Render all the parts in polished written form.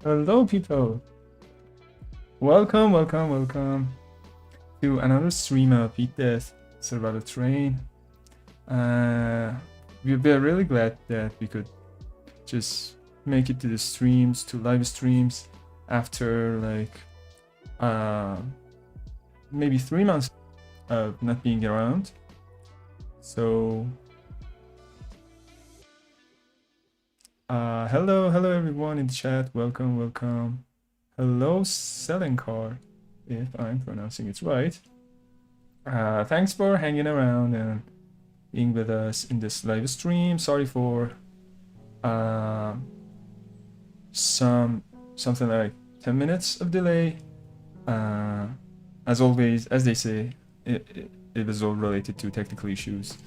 Hello, people. Welcome to another stream of Eat Death Survival Train. We're really glad that we could just make it to the streams, to live streams, after like maybe 3 months of not being around. So hello everyone in the chat. Welcome. Hello, selling car, if I'm pronouncing it right. Thanks for hanging around and being with us in this live stream. Sorry for something like 10 minutes of delay. As always, as they say, it was all related to technical issues.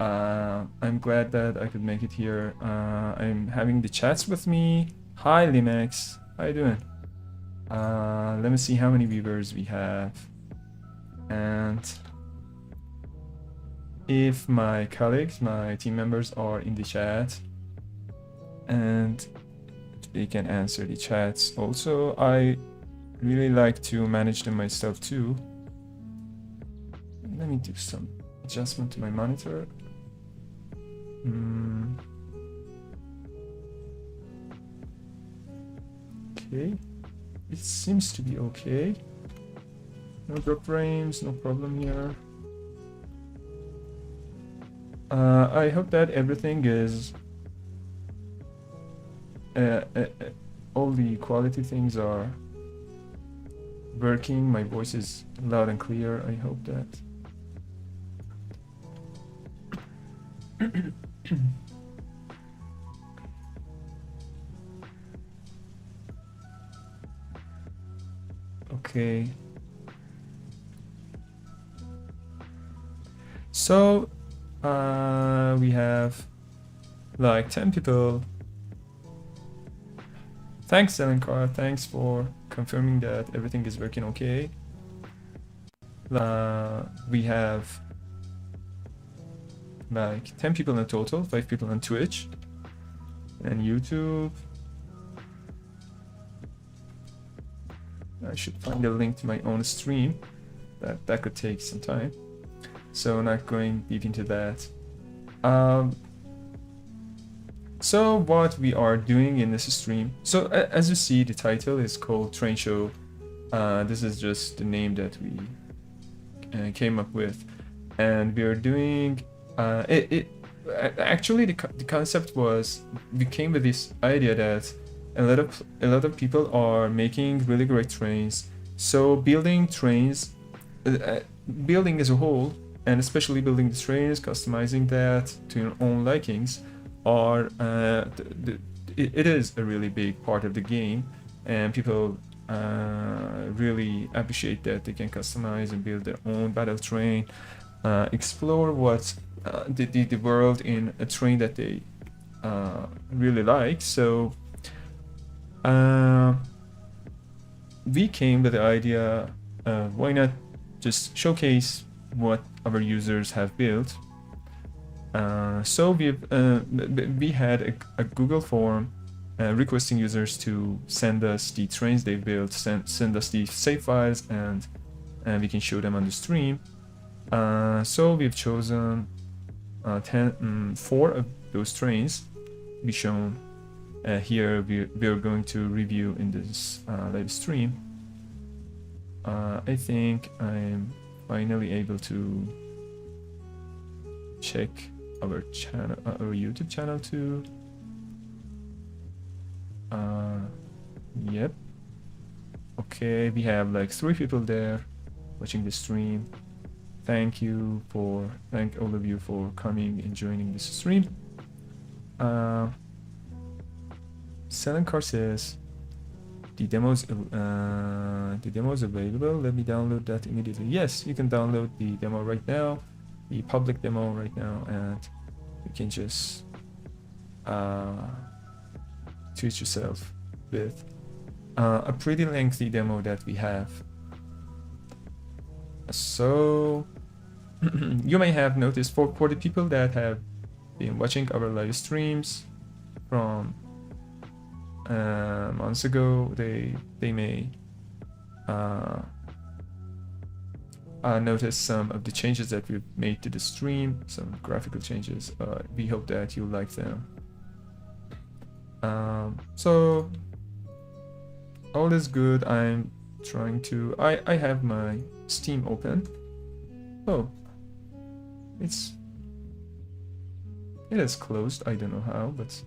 I'm glad that I could make it here. I'm having the chats with me. Hi Limex, how you doing? Let me see how many viewers we have, and if my colleagues, my team members are in the chat, and they can answer the chats. Also, I really like to manage them myself too. Let me do some adjustment to my monitor. Okay, it seems to be okay. No drop frames, no problem here. I hope that everything is all the quality things are working. My voice is loud and clear. I hope that. Okay. So we have like 10 people. Thanks, Selencar. Thanks for confirming that everything is working okay. We have like 10 people in total, 5 people on Twitch and YouTube. I should find a link to my own stream. That could take some time, so not going deep into that. So what we are doing in this stream, so as you see, the title is called Train Show. This is just the name that we came up with, and we are doing actually the concept was, we came with this idea that a lot of people are making really great trains. So building trains, building as a whole, and especially building the trains, customizing that to your own likings, are it is a really big part of the game, and people really appreciate that they can customize and build their own battle train, explore what the world in a train that they really like. So we came with the idea, why not just showcase what our users have built. So we had a Google form requesting users to send us the trains they built, send us the save files, and we can show them on the stream. So we've chosen 4 of those trains to be shown here we're going to review in this live stream. I think I'm finally able to check our channel, our YouTube channel too. Yep. Okay, we have like 3 people there watching the stream. Thank all of you for coming and joining this stream. Selencar says the demo's available. Let me download that immediately. Yes, you can download the demo right now, the public demo right now, and you can just treat yourself with a pretty lengthy demo that we have. So you may have noticed for the people that have been watching our live streams from months ago, they may notice some of the changes that we've made to the stream, some graphical changes. We hope that you like them. So all is good. I'm trying to I have my Steam open. Oh, it is closed. I don't know how, but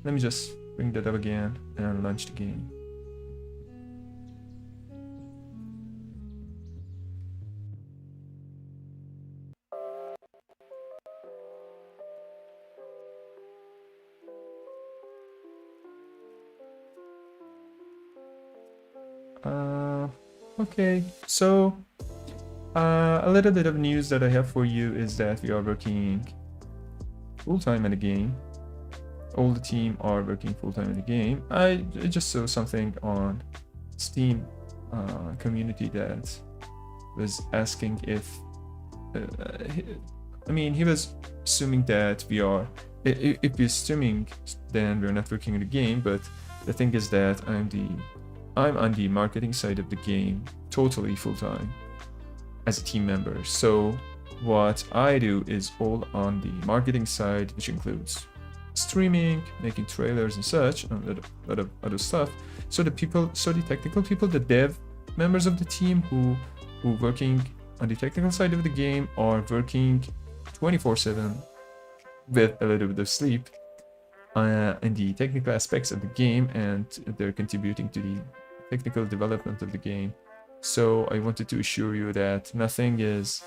let me just bring that up again and launch the game. Okay, so a little bit of news that I have for you is that we are working full-time in the game. All the team are working full-time in the game. I just saw something on Steam community that was asking if he was assuming that we are, if we're streaming, then we're not working in the game. But the thing is that I'm on the marketing side of the game totally full-time as a team member. So what I do is all on the marketing side, which includes streaming, making trailers and such, and a lot of other stuff. So the technical people, the dev members of the team who working on the technical side of the game are working 24/7 with a little bit of sleep in the technical aspects of the game, and they're contributing to the technical development of the game. So I wanted to assure you that nothing is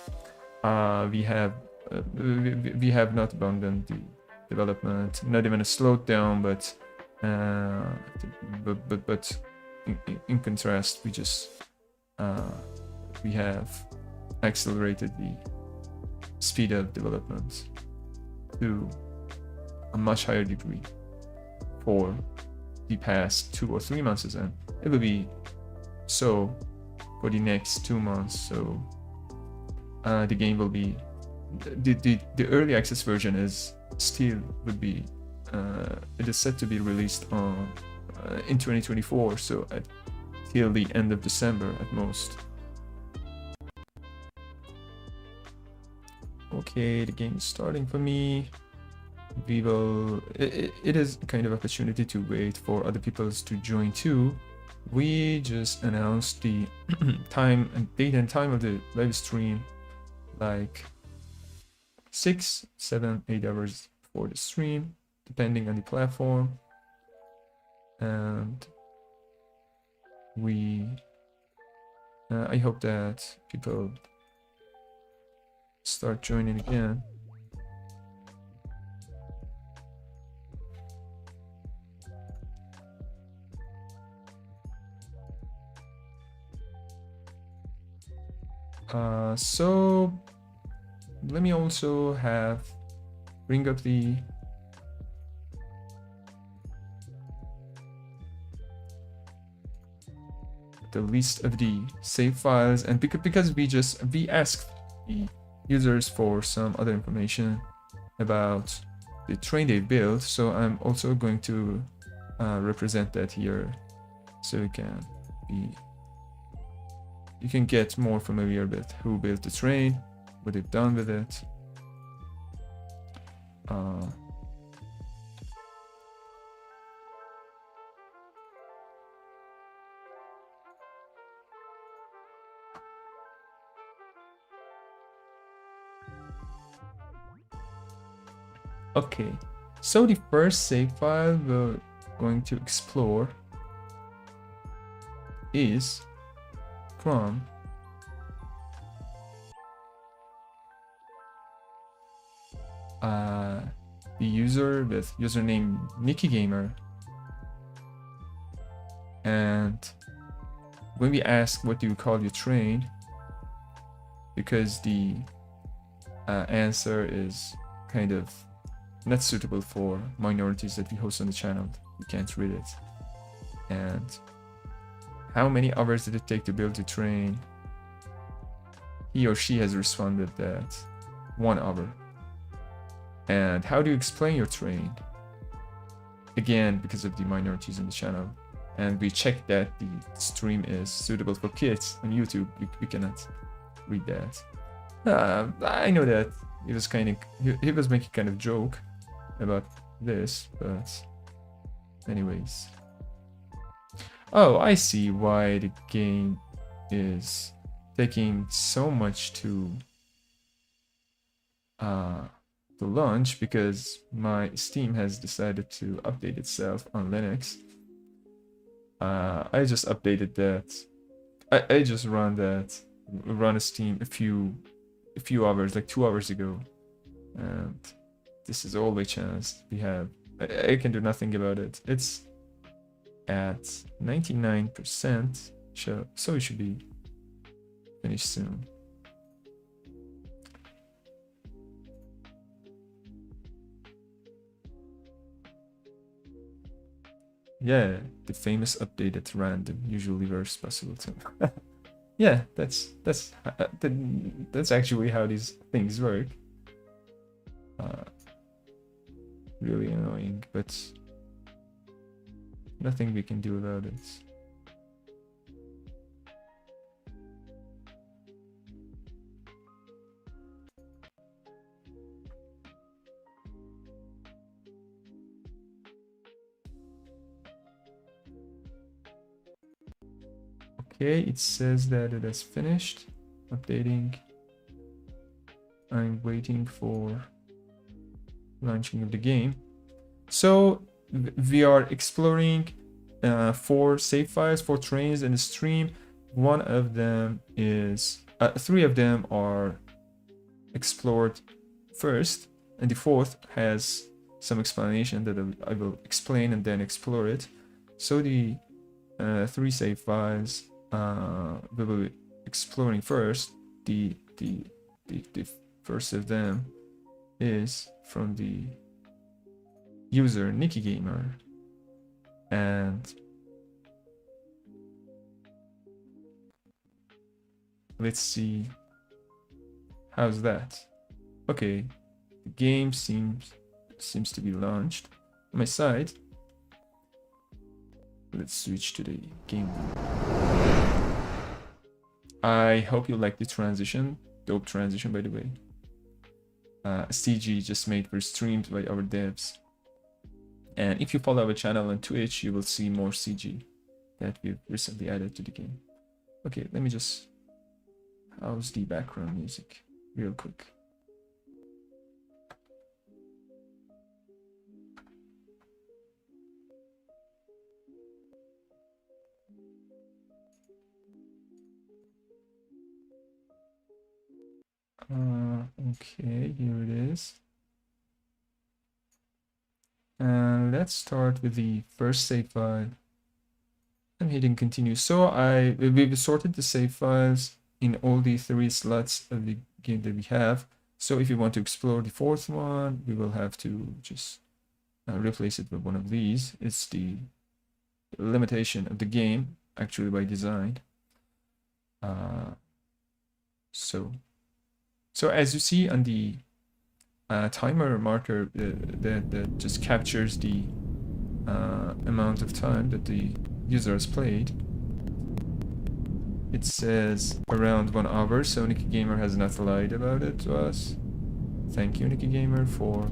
we have not abandoned the development, not even slowed down, but in contrast, we just we have accelerated the speed of development to a much higher degree for the past 2 or 3 months, and it will be so for the next 2 months. So the game will be the early access version is still would be it is set to be released on in 2024, so till the end of December at most. Okay, the game is starting for me. We will it is kind of opportunity to wait for other people to join too. We just announced the time and date and time of the live stream like 6, 7, 8 hours before the stream, depending on the platform. And we I hope that people start joining again. So let me also bring up the list of the save files, and because we asked the users for some other information about the train they built, so I'm also going to represent that here, so you can get more familiar with who built the train, what they've done with it. Okay, so the first save file we're going to explore is from the user with username NikkiGamer. And when we ask what do you call your train, because the answer is kind of not suitable for minorities that we host on the channel, we can't read it. And how many hours did it take to build the train? He or she has responded that 1 hour. And how do you explain your train? Again, because of the minorities in the channel. And we checked that the stream is suitable for kids on YouTube. We cannot read that. I know that he was he was making kind of joke about this, but anyways. Oh, I see why the game is taking so much to launch, because my Steam has decided to update itself on Linux. I just updated that. I just run a Steam a few hours, like 2 hours ago, and this is all the chance we have. I can do nothing about it. It's at 99%, so it should be finished soon. Yeah, the famous update at random, usually worst possible time. Yeah, that's actually how these things work. Really annoying, but nothing we can do about it. Okay, it says that it has finished updating. I'm waiting for launching of the game. So we are exploring 4 save files, 4 trains in the stream. One of them is 3 of them are explored first, and the 4th has some explanation that I will explain and then explore it. So the 3 save files we will be exploring first. The first of them is from the user NikkiGamer, and let's see how's that. Okay, the game seems to be launched on my side. Let's switch to the game view. I hope you like the transition. Dope transition, by the way. CG just made for streams by our devs. And if you follow our channel on Twitch, you will see more CG that we've recently added to the game. Okay, let me just house the background music real quick. Okay, here it is. And let's start with the first save file. I'm hitting continue. So we've sorted the save files in all the 3 slots of the game that we have. So if you want to explore the 4th one, we will have to just replace it with one of these. It's the limitation of the game, actually by design. So as you see on the timer marker that just captures the amount of time that the user has played, it says around 1 hour. So NikkiGamer has not lied about it to us. Thank you, NikkiGamer, for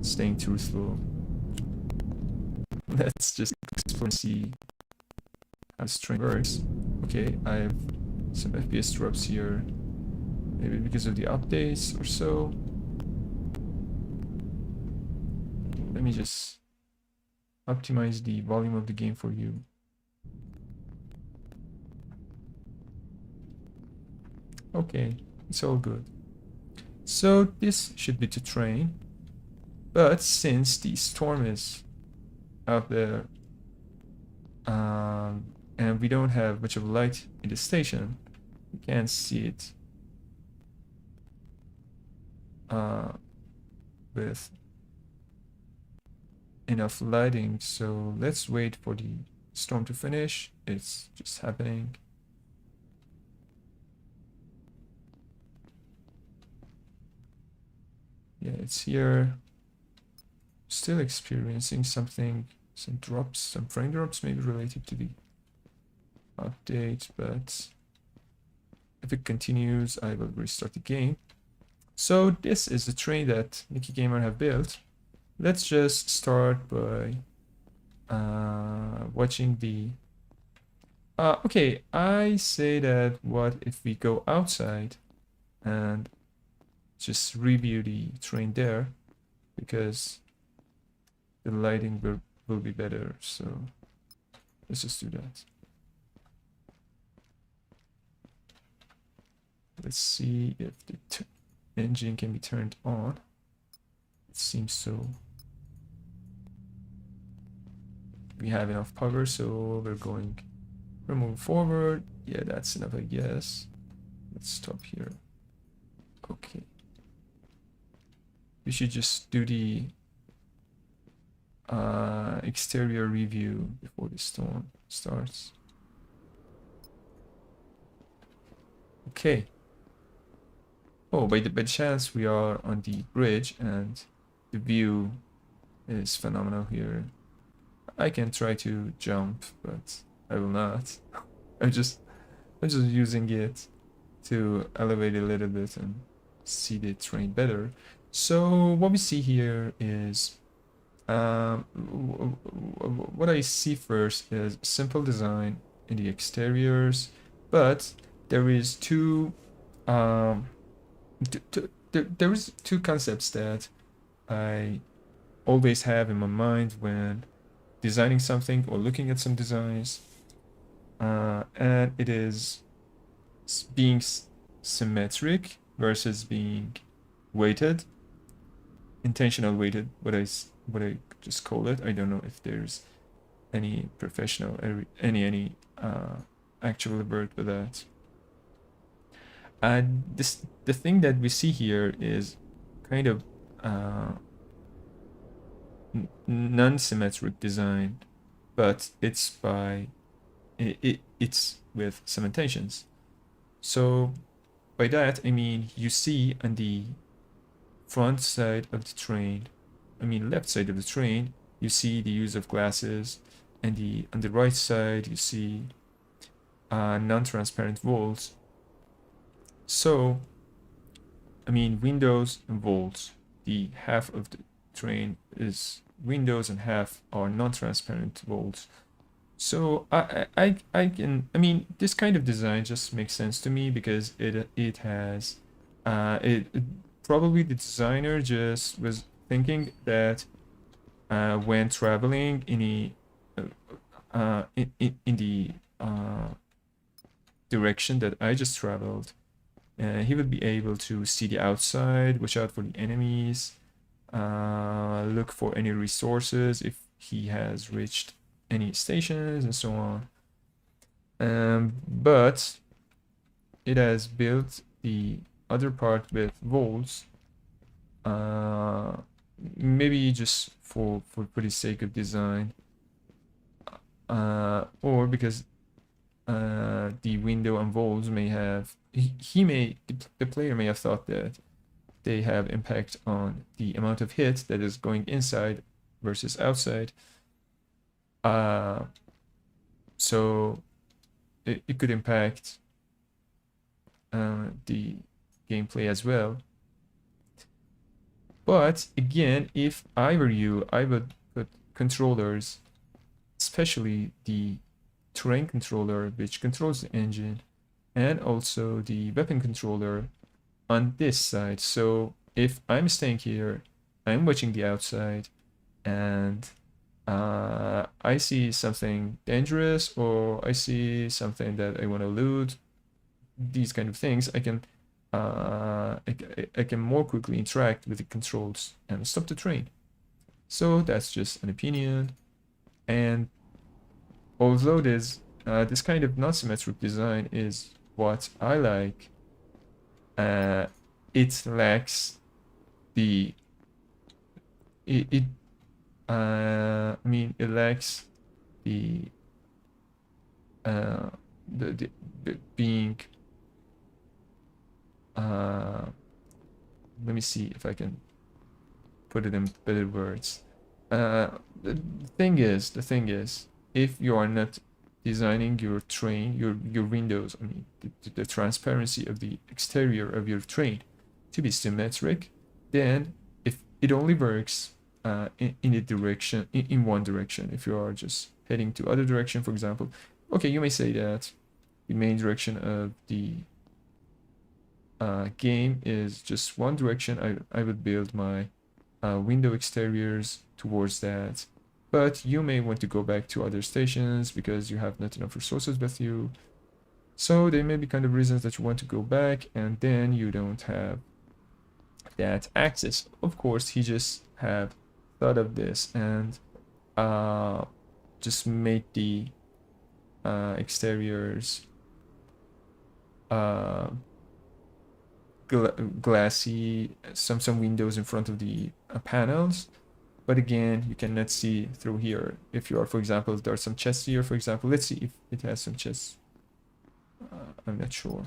staying truthful. Let's just explore and see how the string works. Okay, I have some FPS drops here, maybe because of the updates or so. let me just optimize the volume of the game for you. Okay, it's all good. So this should be to train, but since the storm is out there, and we don't have much of light in the station, we can't see it with enough lighting, so let's wait for the storm to finish. It's just happening. Yeah, it's here. Still experiencing something, some drops, some frame drops, maybe related to the update, but if it continues, I will restart the game. So this is the train that Nicky Gamer have built. Let's just start by watching the... okay, I say that what if we go outside and just review the train there, because the lighting will be better, so let's just do that. Let's see if the engine can be turned on. It seems so. We have enough power, so we're moving forward. Yeah, that's enough, I guess. Let's stop here. Okay. We should just do the exterior review before the storm starts. Okay. Oh, by the chance we are on the bridge and the view is phenomenal here. I can try to jump, but I will not. I'm just using it to elevate a little bit and see the train better. So what we see here is what I see first is simple design in the exteriors, but there is two there is two concepts that I always have in my mind when designing something or looking at some designs, and it is being symmetric versus being weighted, intentional weighted, what I just call it. I don't know if there's any professional, any actual word for that. And the thing that we see here is kind of non-symmetric design, but it's it's with some intentions. So by that I mean, you see on the front side of the train, left side of the train, you see the use of glasses, and on the right side you see non-transparent walls. So windows and walls, the half of the train is windows and half are non-transparent walls. So I can, this kind of design just makes sense to me because it has probably the designer just was thinking that when traveling in the direction that I just traveled, he would be able to see the outside, watch out for the enemies, look for any resources if he has reached any stations and so on. But it has built the other part with walls, maybe just for the sake of design, or because the window and walls may have, the player may have thought that they have impact on the amount of hit that is going inside versus outside. So it could impact the gameplay as well. But again, if I were you, I would put controllers, especially the terrain controller, which controls the engine, and also the weapon controller on this side. So if I'm staying here, I'm watching the outside, and I see something dangerous, or I see something that I want to loot, these kind of things, I can more quickly interact with the controls and stop the train. So that's just an opinion. And although this kind of non-symmetric design is what I like, it lacks the it I mean it lacks the uh the being let me see if I can put it in better words. The thing is, if you are not designing your train, your windows, I mean, the transparency of the exterior of your train to be symmetric, then if it only works in a direction, in one direction. If you are just heading to other direction, for example, okay, you may say that the main direction of the game is just one direction. I would build my window exteriors towards that, but you may want to go back to other stations because you have not enough resources with you. So there may be kind of reasons that you want to go back, and then you don't have that access. Of course, he just have thought of this and just made the exteriors glassy, some windows in front of the panels, but again, you cannot see through here. If you are, for example, there are some chests here, for example. Let's see if it has some chests. I'm not sure.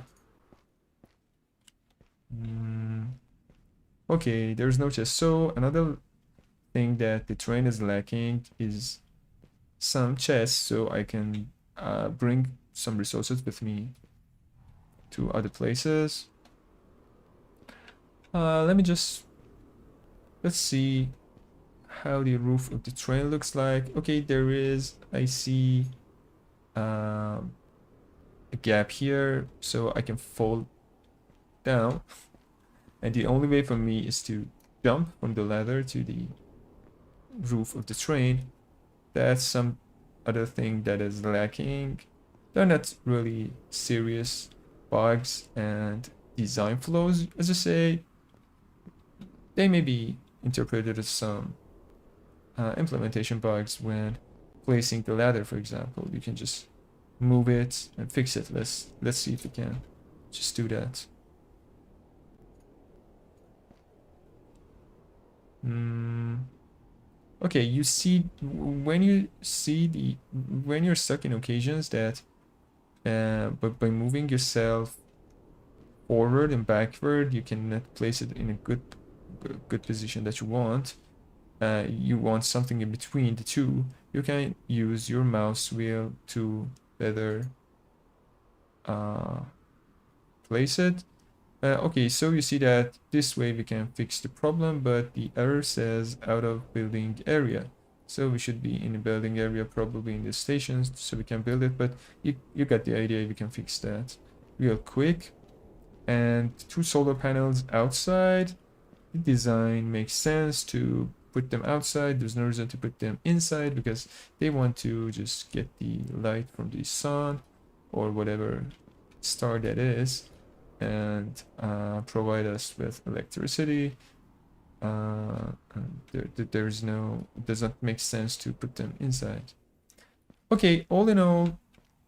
Okay, there's no chest. So another thing that the train is lacking is some chests, so I can bring some resources with me to other places. Let's see how the roof of the train looks like. Okay, I see a gap here, so I can fall down. And the only way for me is to jump from the ladder to the roof of the train. That's some other thing that is lacking. They're not really serious bugs and design flaws, as I say. They may be interpreted as some implementation bugs when placing the ladder, for example. You can just move it and fix it. Let's see if we can just do that. Okay, you see when you're stuck in occasions that but by moving yourself forward and backward, you cannot place it in a good position that you want. You want something in between the two. You can use your mouse wheel to better place it. Okay, so you see that this way we can fix the problem, but the error says out of building area. So we should be in the building area, probably in the stations, so we can build it, but you got the idea. We can fix that real quick. And 2 solar panels outside. The design makes sense to put them outside. There's no reason to put them inside because they want to just get the light from the sun or whatever star that is and provide us with electricity. It doesn't make sense to put them inside. Okay, all in all,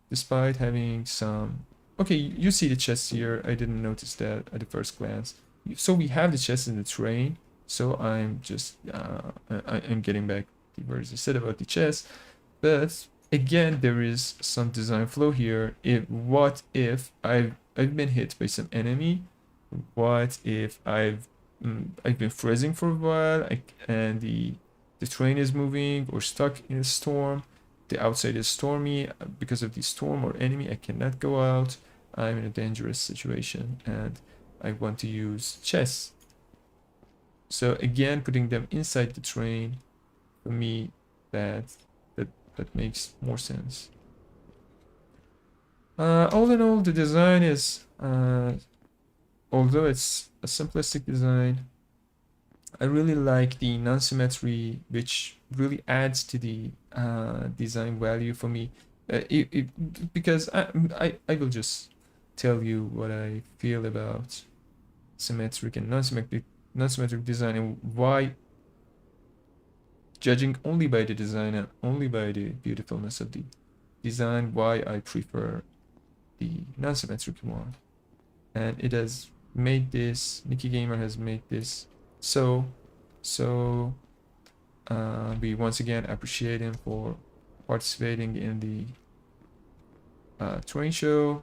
despite having some... Okay, you see the chest here. I didn't notice that at the first glance. So we have the chest in the train. So I'm just I'm getting back to what I said about the chest. But again, there is some design flaw here. What if I've been hit by some enemy? What if I've been freezing for a while and the train is moving or stuck in a storm? The outside is stormy. Because of the storm or enemy, I cannot go out. I'm in a dangerous situation and I want to use chests. So again, putting them inside the train, for me, that makes more sense. All in all, the design is, although it's a simplistic design, I really like the non-symmetry, which really adds to the design value for me. Because I will just tell you what I feel about symmetric and non-symmetric design, and why, judging only by the design and only by the beautifulness of the design, why I prefer the non-symmetric one. And it has made this, Mickey Gamer has made this so we once again appreciate him for participating in the train show,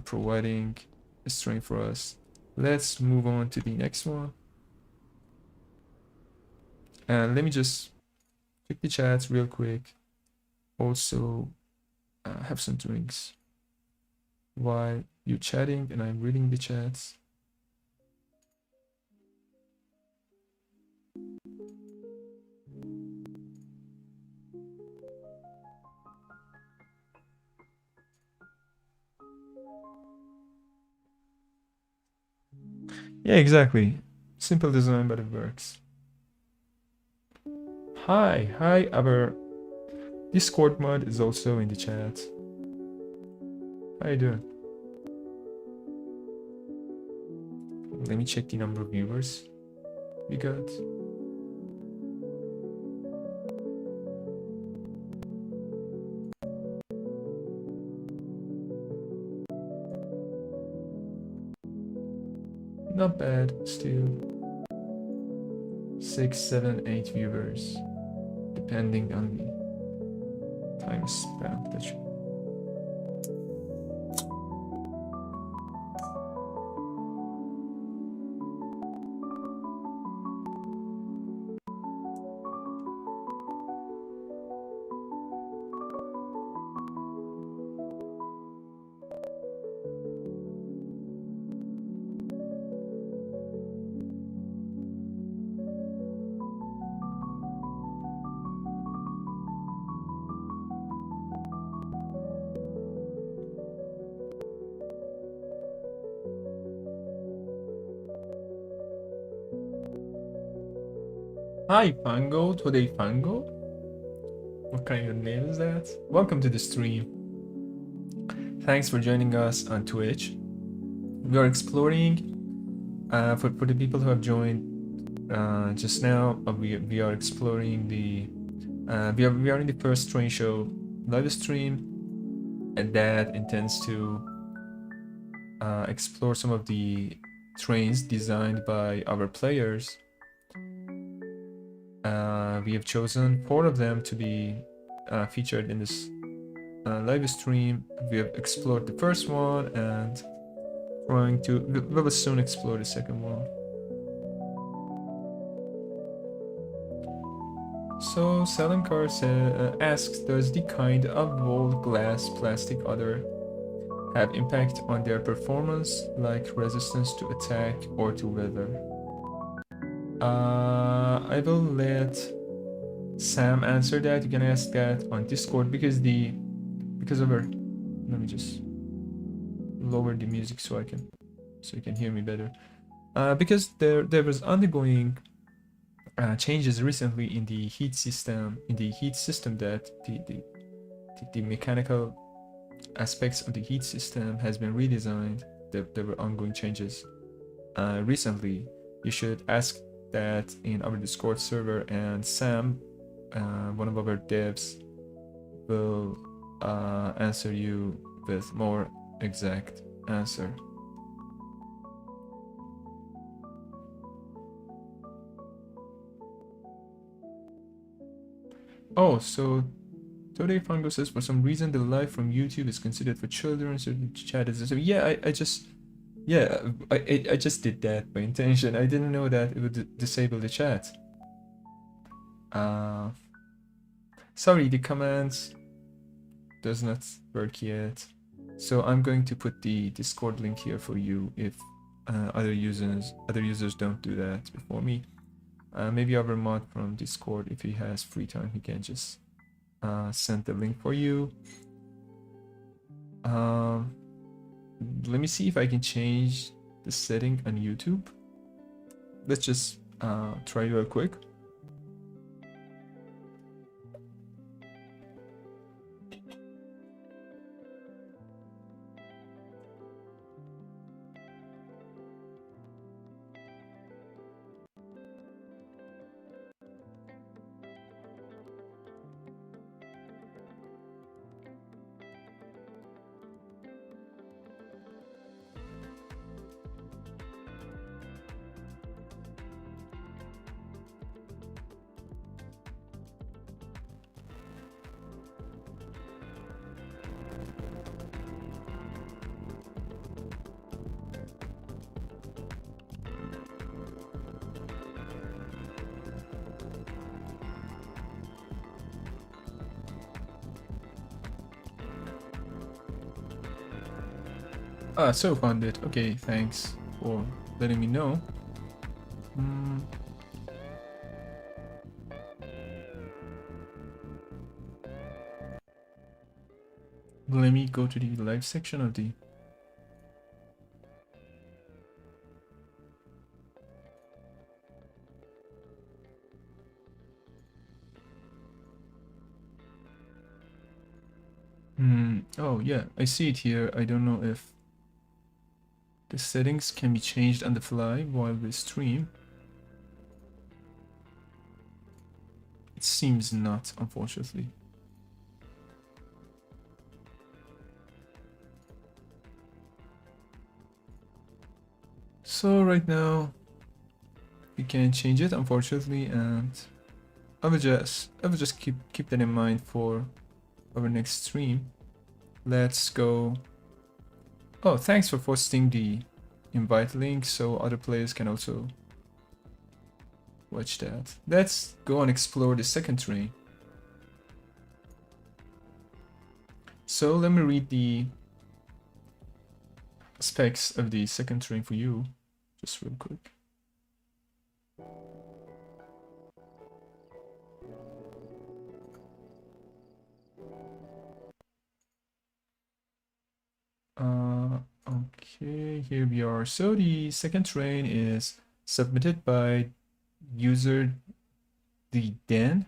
providing a stream for us. Let's move on to the next one. And let me just check the chats real quick. Also, have some drinks while you're chatting and I'm reading the chats. Yeah, exactly. Simple design, but it works. Hi, our Discord mod is also in the chat. How you doing? Let me check the number of viewers we got. Not bad, still. 6, 7, 8 viewers, depending on the time spent that you. Hi, Fango. Today, Fango. What kind of name is that? Welcome to the stream. Thanks for joining us on Twitch. We are exploring, for the people who have joined just now, we are exploring the, we are in the first train show live stream, and that intends to explore some of the trains designed by our players. We have chosen 4 of them to be featured in this live stream. We have explored the first one and we will soon explore the second one. So Selenkar asks, does the kind of wall, glass, plastic, other have impact on their performance, like resistance to attack or to weather? I will let Sam answer that. You can ask that on Discord, because of our, let me just lower the music so you can hear me better. Because there was undergoing changes recently in the heat system, that the mechanical aspects of the heat system has been redesigned. There were ongoing changes recently. You should ask that in our Discord server, and Sam, one of our devs, will answer you with more exact answer. Oh, so Today Fango says, for some reason the live from YouTube is considered for children, so the chat is. So yeah, I just did that by intention. I didn't know that it would disable the chat. Sorry, the commands does not work yet. So I'm going to put the Discord link here for you if other users don't do that before me. Maybe our mod from Discord, if he has free time, he can just send the link for you. Let me see if I can change the setting on YouTube. Let's just try real quick. Ah, so found it. Okay, thanks for letting me know. Mm, let me go to the live section of the... Oh yeah, I see it here. I don't know if the settings can be changed on the fly while we stream. It seems not, unfortunately. So right now, we can change it, unfortunately, and I will just keep that in mind for our next stream. Let's go. Oh, thanks for posting the invite link so other players can also watch that. Let's go and explore the second train. So let me read the specs of the second train for you, just real quick. Okay, here we are. So the second train is submitted by user the Dan,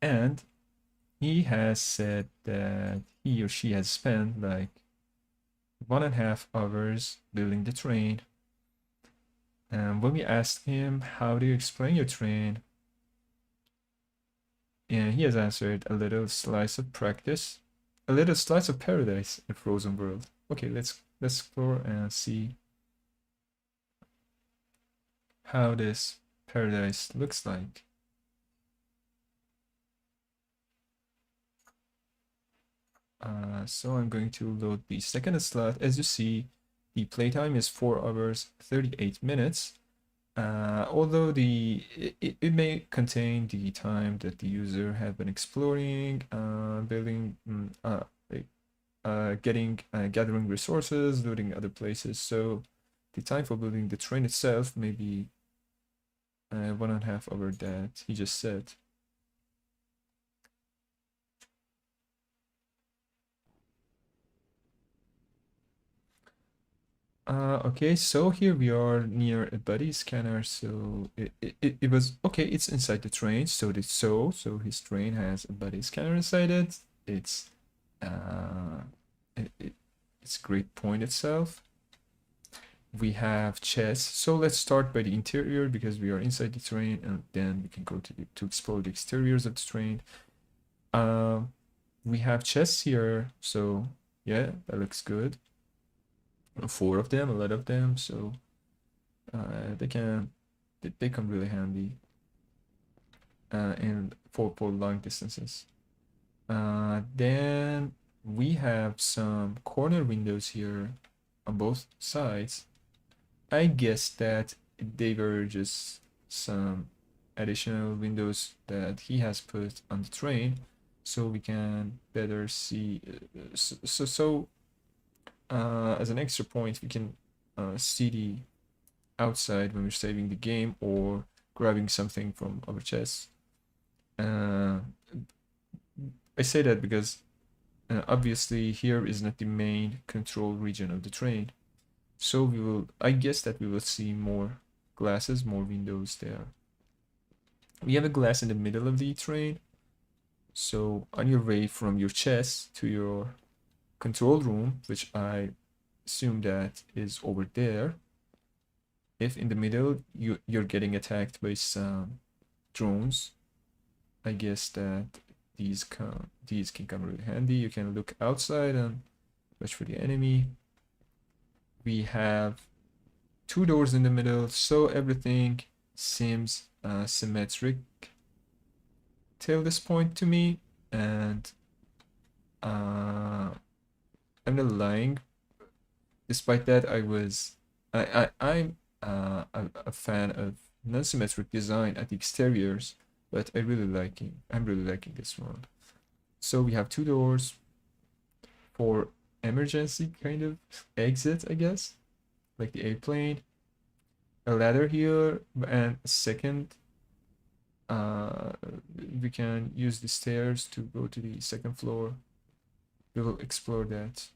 and he has said that he or she has spent like 1.5 hours building the train. And when we asked him, how do you explain your train? And he has answered, a little slice of practice, a little slice of paradise in Frozen World. Okay, let's explore and see how this paradise looks like. So I'm going to load the second slot. As you see, the playtime is 4 hours 38 minutes. Although it may contain the time that the user have been exploring, building, gathering resources, looting other places. So the time for building the train itself may be 1.5 hour that he just said. Okay, so here we are near a body scanner. So it was okay. It's inside the train. So his train has a body scanner inside it. It's it's a great point itself. We have chests. So let's start by the interior because we are inside the train, and then we can go to explore the exteriors of the train. We have chests here. So yeah, that looks good. 4 of them, a lot of them, so they come really handy and for long distances. Then we have some corner windows here on both sides. I guess that they were just some additional windows that he has put on the train so we can better see. As an extra point, we can see the outside when we're saving the game or grabbing something from our chest. I say that because obviously here is not the main control region of the train. So I guess that we will see more glasses, more windows there. We have a glass in the middle of the train. So on your way from your chest to your control room, which I assume that is over there, if in the middle you're getting attacked by some drones, I guess that these can come really handy. You can look outside and watch for the enemy. We have 2 doors in the middle, so everything seems symmetric till this point to me, and I'm not lying. Despite that, I'm a fan of non-symmetric design at the exteriors, but I'm really liking this one. So we have 2 doors for emergency kind of exit, I guess, like the airplane. A ladder here, and a second. We can use the stairs to go to the second floor. We will explore that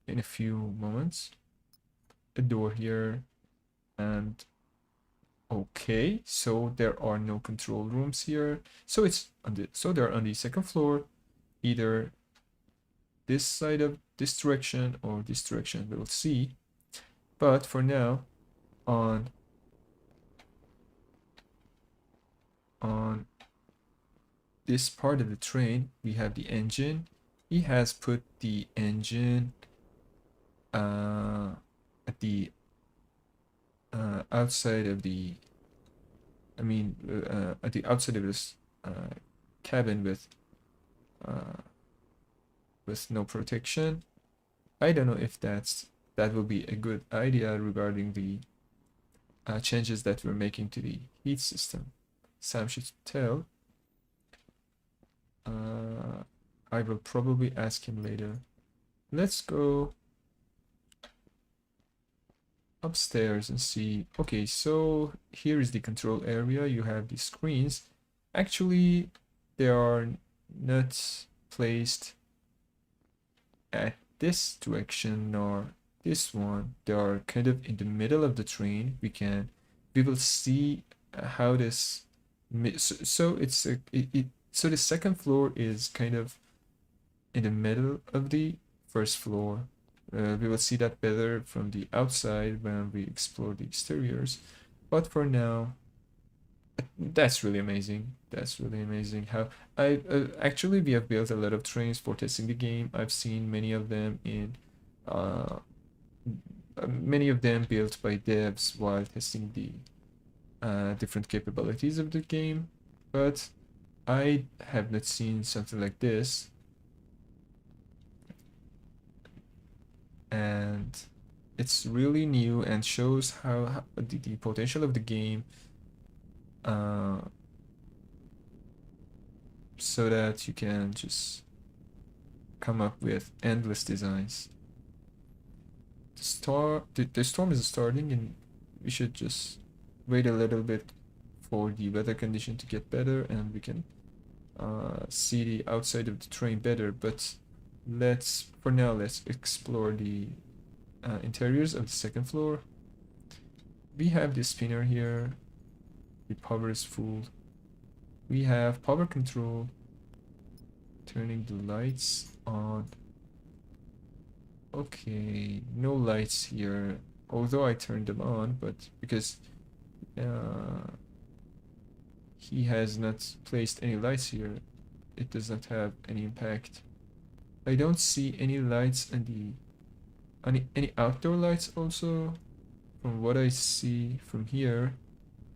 in a few moments. A door here, and okay, so there are no control rooms here. So they're on the second floor, either this side of this direction or this direction. We'll see. But for now, on this part of the train, we have the engine. He has put the engine at the outside of the, at the outside of this cabin with no protection. I don't know if that will be a good idea regarding the changes that we're making to the heat system. Sam should tell. I will probably ask him later. Let's go upstairs and see. Okay, so here is the control area. You have the screens. Actually, they are not placed at this direction nor this one. They are kind of in the middle of the train. We will see how this. So the second floor is kind of in the middle of the first floor. We will see that better from the outside when we explore the exteriors. But for now, that's really amazing. That's really amazing how actually we have built a lot of trains for testing the game. I've seen many of them built by devs while testing the different capabilities of the game, but I have not seen something like this. And it's really new and shows how the potential of the game, so that you can just come up with endless designs. The storm is starting, and we should just wait a little bit for the weather condition to get better, and we can see the outside of the train better. But for now, let's explore the interiors of the second floor. We have the spinner here. The power is full. We have power control, turning the lights on. Okay, no lights here, although I turned them on, but because he has not placed any lights here, it does not have any impact. I don't see any lights on any outdoor lights also. From what I see from here,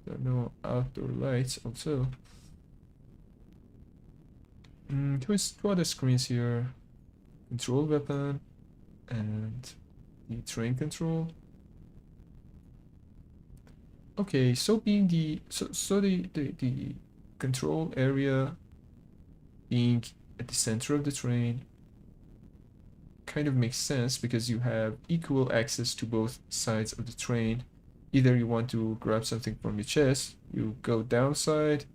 there are no outdoor lights also. Two other screens here. Control weapon and the train control. Okay, so being the control area being at the center of the train kind of makes sense, because you have equal access to both sides of the train. Either you want to grab something from your chest, you go downside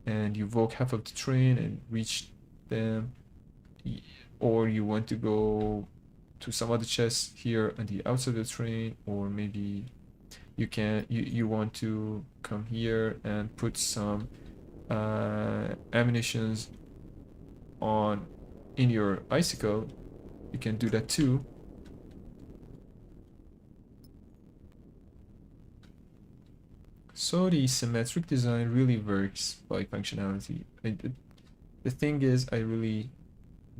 and you walk half of the train and reach them, or you want to go to some other chest here on the outside of the train, or maybe you want to come here and put some ammunitions on in your icicle, you can do that too. So the symmetric design really works by functionality. The thing is, I really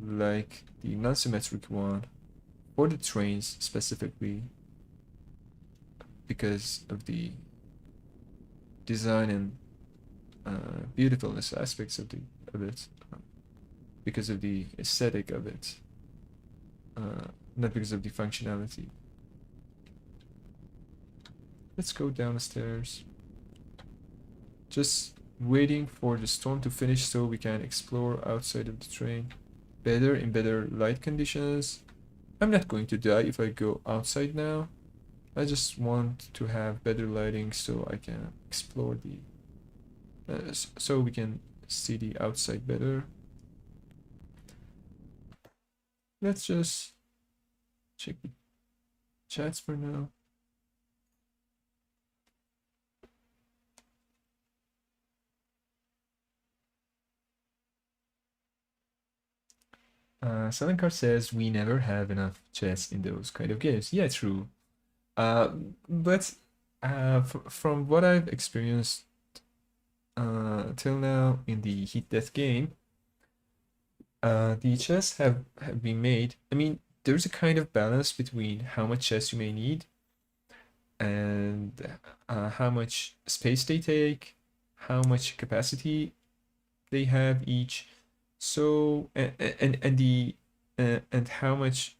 like the non-symmetric one for the trains specifically because of the design and beautifulness aspects of it, because of the aesthetic of it, not because of the functionality. Let's go downstairs. Just waiting for the storm to finish so we can explore outside of the train better in better light conditions. I'm not going to die if I go outside now. I just want to have better lighting so I can explore the so we can see the outside better. Let's just check the chats for now. Selenkar says we never have enough chests in those kind of games. Yeah, true. But from what I've experienced till now in the Heat Death game, the chests have been made. I mean, there's a kind of balance between how much chests you may need and how much space they take, how much capacity they have each. So and how much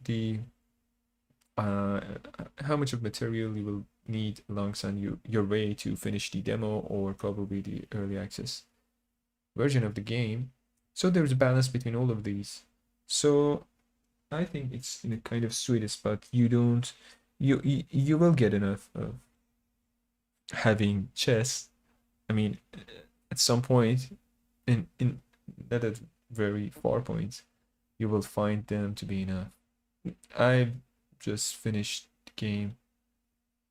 how much of material you will need alongside your way to finish the demo or probably the early access version of the game. So there's a balance between all of these. So I think it's in a kind of sweet spot. You will get enough of having chess. I mean, at some point, in not at very far points, you will find them to be enough. I've just finished the game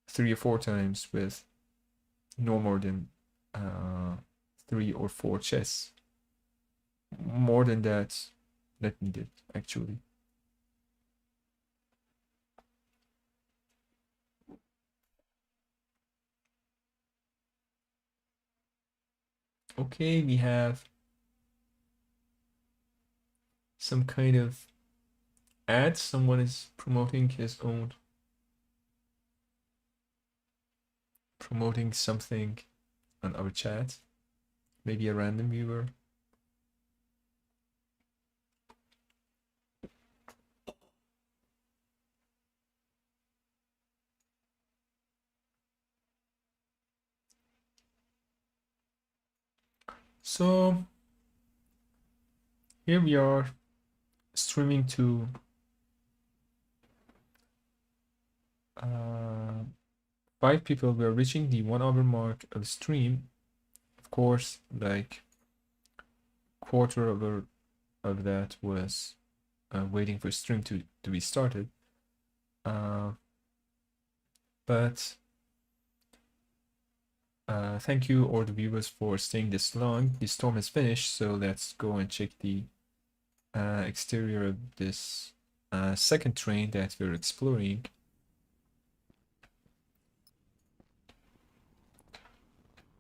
3 or 4 times with no more than 3 or 4 chests. More than that, not needed actually. Okay, we have some kind of ad. Someone is promoting promoting something on our chat. Maybe a random viewer. So here we are streaming to 5 people. We're reaching the 1 hour mark of the stream. Of course, like quarter of that was waiting for stream to be started. But thank you all the viewers for staying this long. The storm has finished, so let's go and check the exterior of this second train that we're exploring.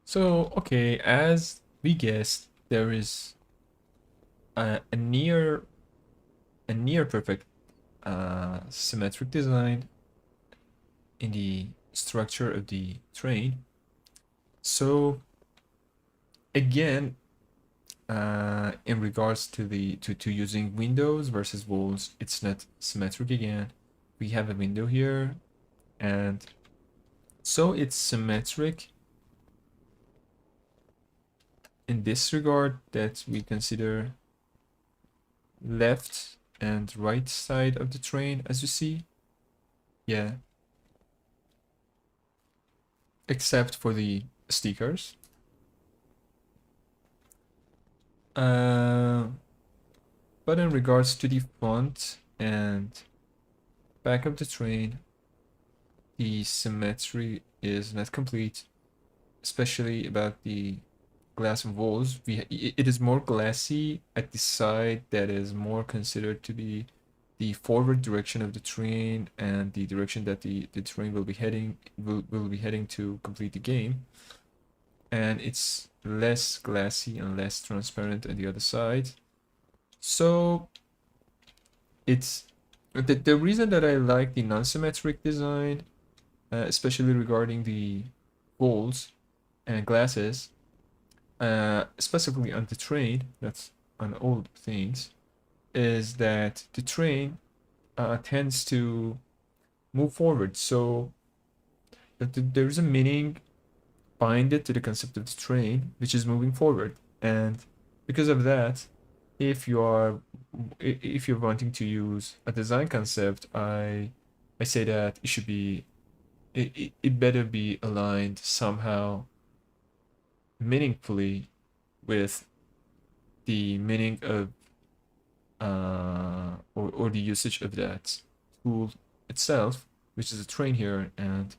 So, okay, as we guessed, there is a near perfect symmetric design in the structure of the train. So again, in regards to to using windows versus walls, it's not symmetric again. We have a window here, and so it's symmetric in this regard that we consider left and right side of the train, as you see. Yeah. Except for the stickers. But in regards to the front and back of the train, the symmetry is not complete, especially about the glass walls. It is more glassy at the side that is more considered to be the forward direction of the train and the direction that the train will be heading to complete the game. And it's less glassy and less transparent on the other side. So it's the reason that I like the non-symmetric design, especially regarding the walls and glasses, specifically on the train, that's on all things, is that the train tends to move forward. So there's a meaning bind it to the concept of the train, which is moving forward. And because of that, if you are if you're wanting to use a design concept, I say that it should be it better be aligned somehow meaningfully with the meaning of or the usage of that tool itself, which is a train here, and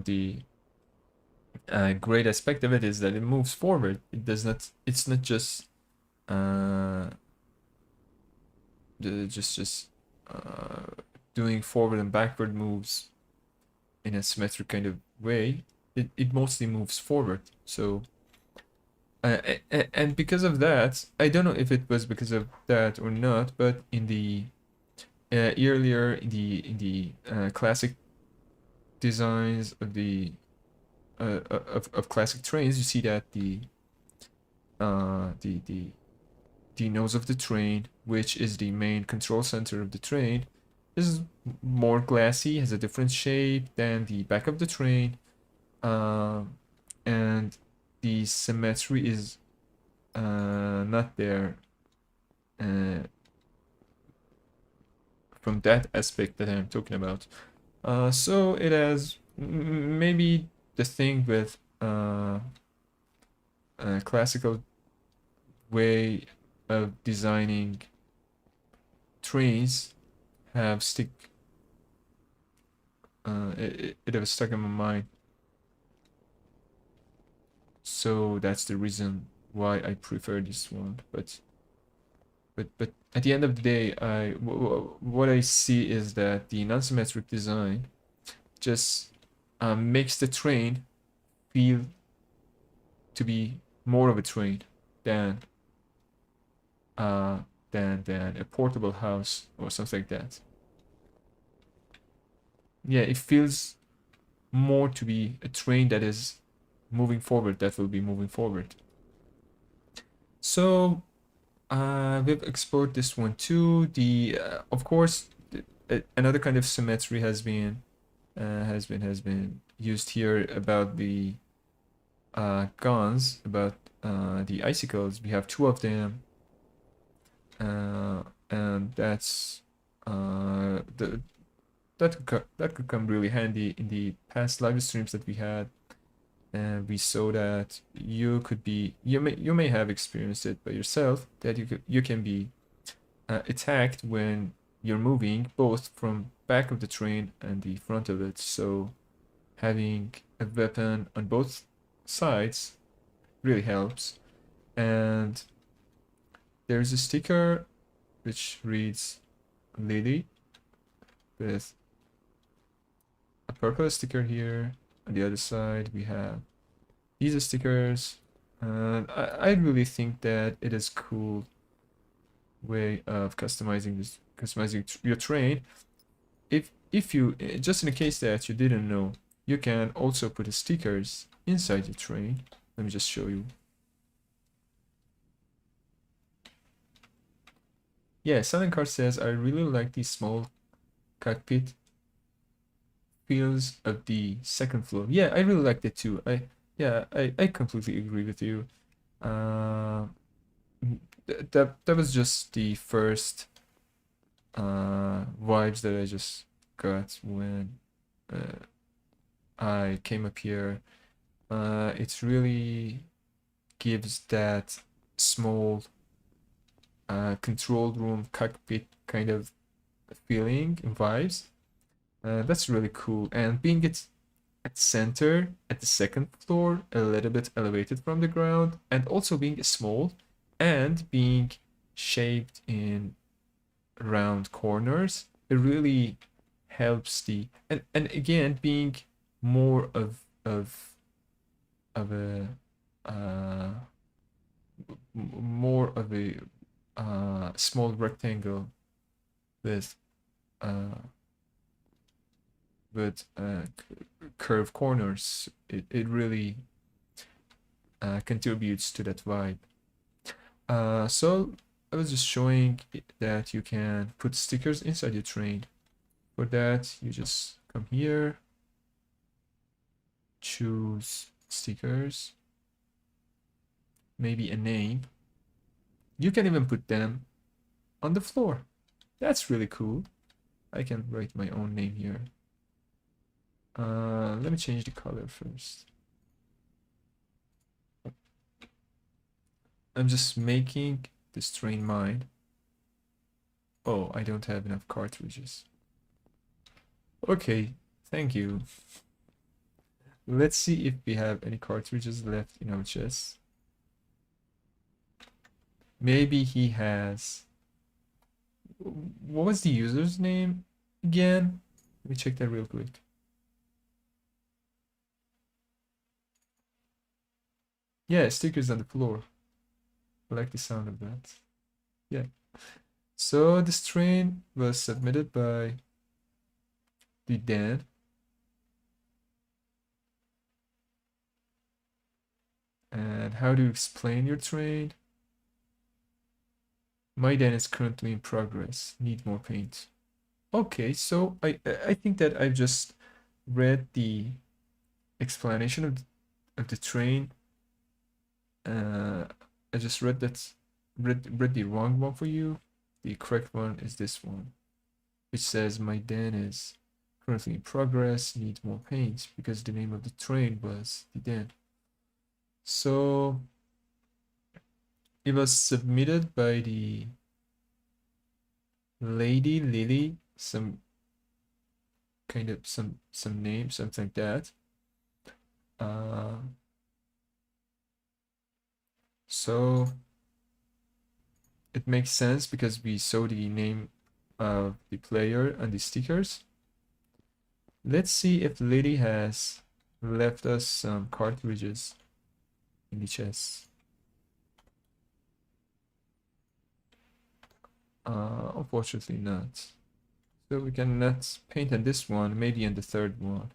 the great aspect of it is that it moves forward. It does not. It's not just uh, just doing forward and backward moves in a symmetric kind of way. It mostly moves forward. So and because of that, I don't know if it was because of that or not, but in the earlier in the classic designs of the of classic trains, you see that uh, the the the nose of the train, which is the main control center of the train, is more glassy, has a different shape than the back of the train, and the symmetry is not there uh, from that aspect that I'm talking about. So it has maybe the thing with a classical way of designing trains have it have stuck in my mind. So that's the reason why I prefer this one. But at the end of the day, what I see is that the non-symmetric design just makes the train feel to be more of a train than uh, than a portable house or something like that. Yeah, it feels more to be a train that is moving forward, that will be moving forward. So we've explored this one too. The of course, another kind of symmetry has been used here about the guns, about the icicles. We have two of them, and that could come really handy in the past live streams that we had. And we saw that you may have experienced it by yourself, that you can be attacked when you're moving both from back of the train and the front of it. So having a weapon on both sides really helps. And there's a sticker which reads Lily with a purple sticker here. On the other side we have these stickers. I really think that it is cool way of customizing your train. If you just in the case that you didn't know, you can also put stickers inside your train. Let me just show you. Yeah, Silent Card says, I really like the small cockpit feels of the second floor. Yeah, I really liked it too. I completely agree with you. Uh, that was just the first vibes that I just got when I came up here. It really gives that small control room cockpit kind of feeling and vibes. That's really cool. And at center, at the second floor, a little bit elevated from the ground, and also being small and being shaped in round corners, it really helps the and again being more of a more of a small rectangle with uh, curved corners. It really contributes to that vibe. So I was just showing that you can put stickers inside your train. For that, you just come here, choose stickers, maybe a name. You can even put them on the floor. That's really cool. I can write my own name here. Let me change the color first. I'm just making this train mine. Oh, I don't have enough cartridges. Okay, thank you. Let's see if we have any cartridges left in our chest. Maybe he has... What was the user's name again? Let me check that real quick. Yeah, stickers on the floor. I like the sound of that. Yeah. So this train was submitted by the Dan. And how do you explain your train? My Dan is currently in progress. Need more paint. Okay, so I think that I've just read the explanation of the train. I just read the wrong one for you. The correct one is this one, which says my Dan is currently in progress, needs more paint, because the name of the train was the Dan. So it was submitted by the Lady Lily, some kind of some name, something like that. So it makes sense because we saw the name of the player on the stickers. Let's see if Lily has left us some cartridges in the chest. Unfortunately not. So we cannot paint on this one, maybe on the third one.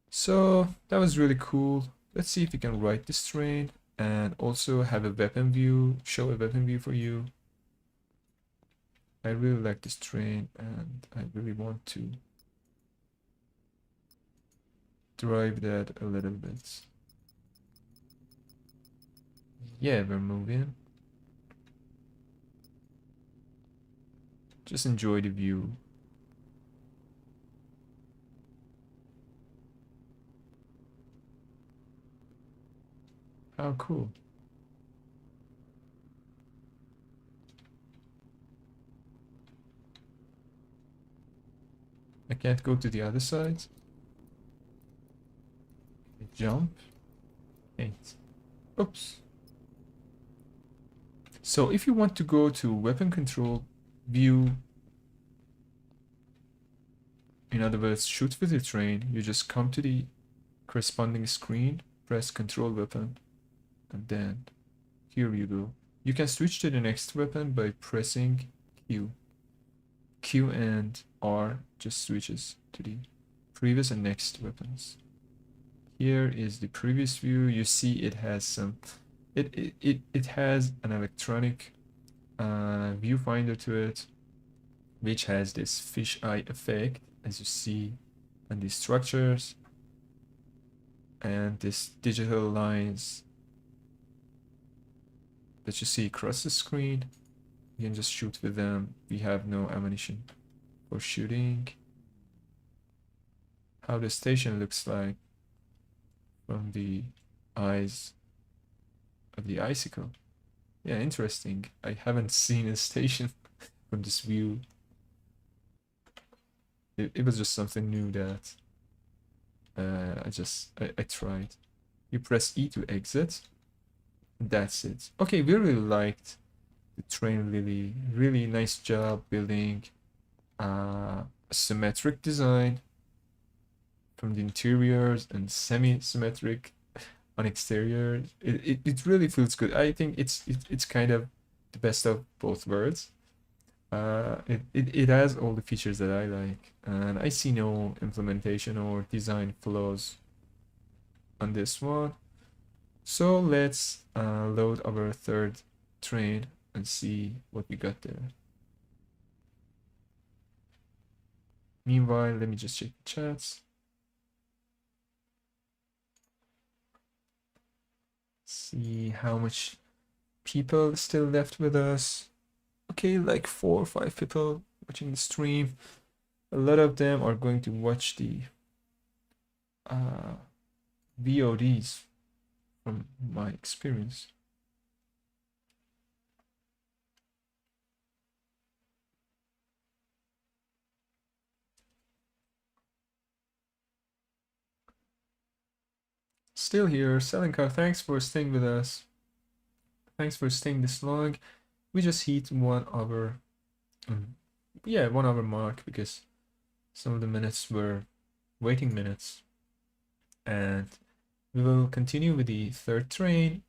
So that was really cool. Let's see if we can write this train and also have a weapon view, show a weapon view for you. I really like this train and I really want to drive that a little bit. Yeah, we're moving. Just enjoy the view. How cool. I can't go to the other side. Jump. Eight. Oops. So if you want to go to weapon control view, in other words, shoot with your train, you just come to the corresponding screen, press control weapon, and then here you go. You can switch to the next weapon by pressing Q. Q and R just switches to the previous and next weapons. Here is the previous view. You see it has some, it has an electronic viewfinder to it, which has this fisheye effect, as you see on these structures, and these digital lines that you see across the screen. You can just shoot with them. We have no ammunition for shooting. How the station looks like from the eyes of the icicle. Yeah, interesting. I haven't seen a station from this view. It was just something new that I tried. You press E to exit. That's it. Okay, we really liked the train. Really nice job building a symmetric design from the interiors and semi-symmetric on exterior. It really feels good. I think it's kind of the best of both worlds. It has all the features that I like, and I see no implementation or design flaws on this one. So let's load our third train and see what we got there. Meanwhile, let me just check the chats. See how much people still left with us. Okay, like 4 or 5 people watching the stream. A lot of them are going to watch the VODs from my experience. Still here, selling car. Thanks for staying with us. Thanks for staying this long. We just hit 1 hour. Yeah, 1 hour mark because some of the minutes were waiting minutes. And we will continue with the third train.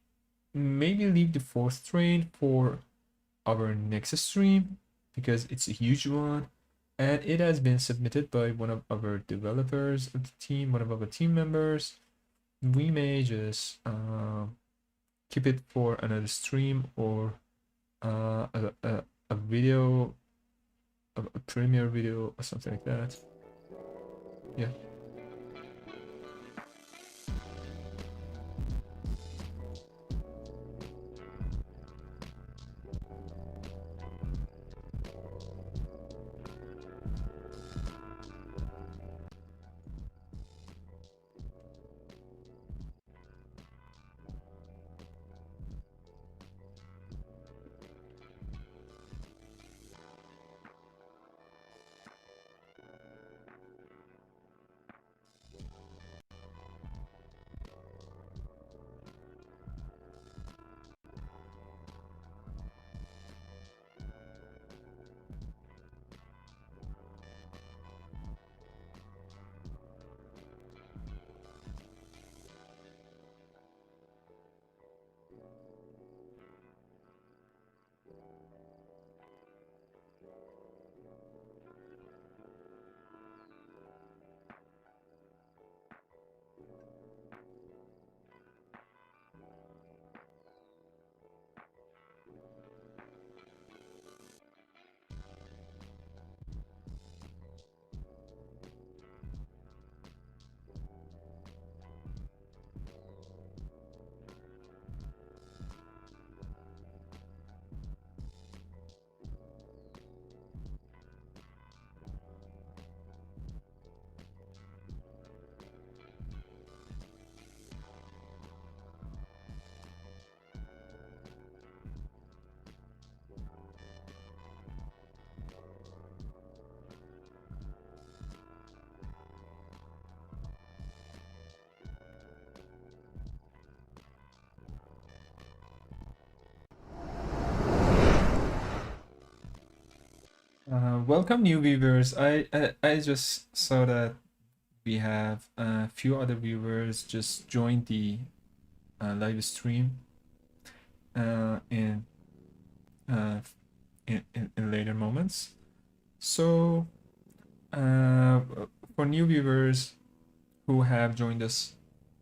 Maybe leave the fourth train for our next stream because it's a huge one. And it has been submitted by one of our developers of the team, one of our team members. We may just keep it for another stream or a video, a premiere video or something like that. Yeah. Welcome new viewers. I just saw that we have a few other viewers just joined the live stream in, in later moments. So for new viewers who have joined us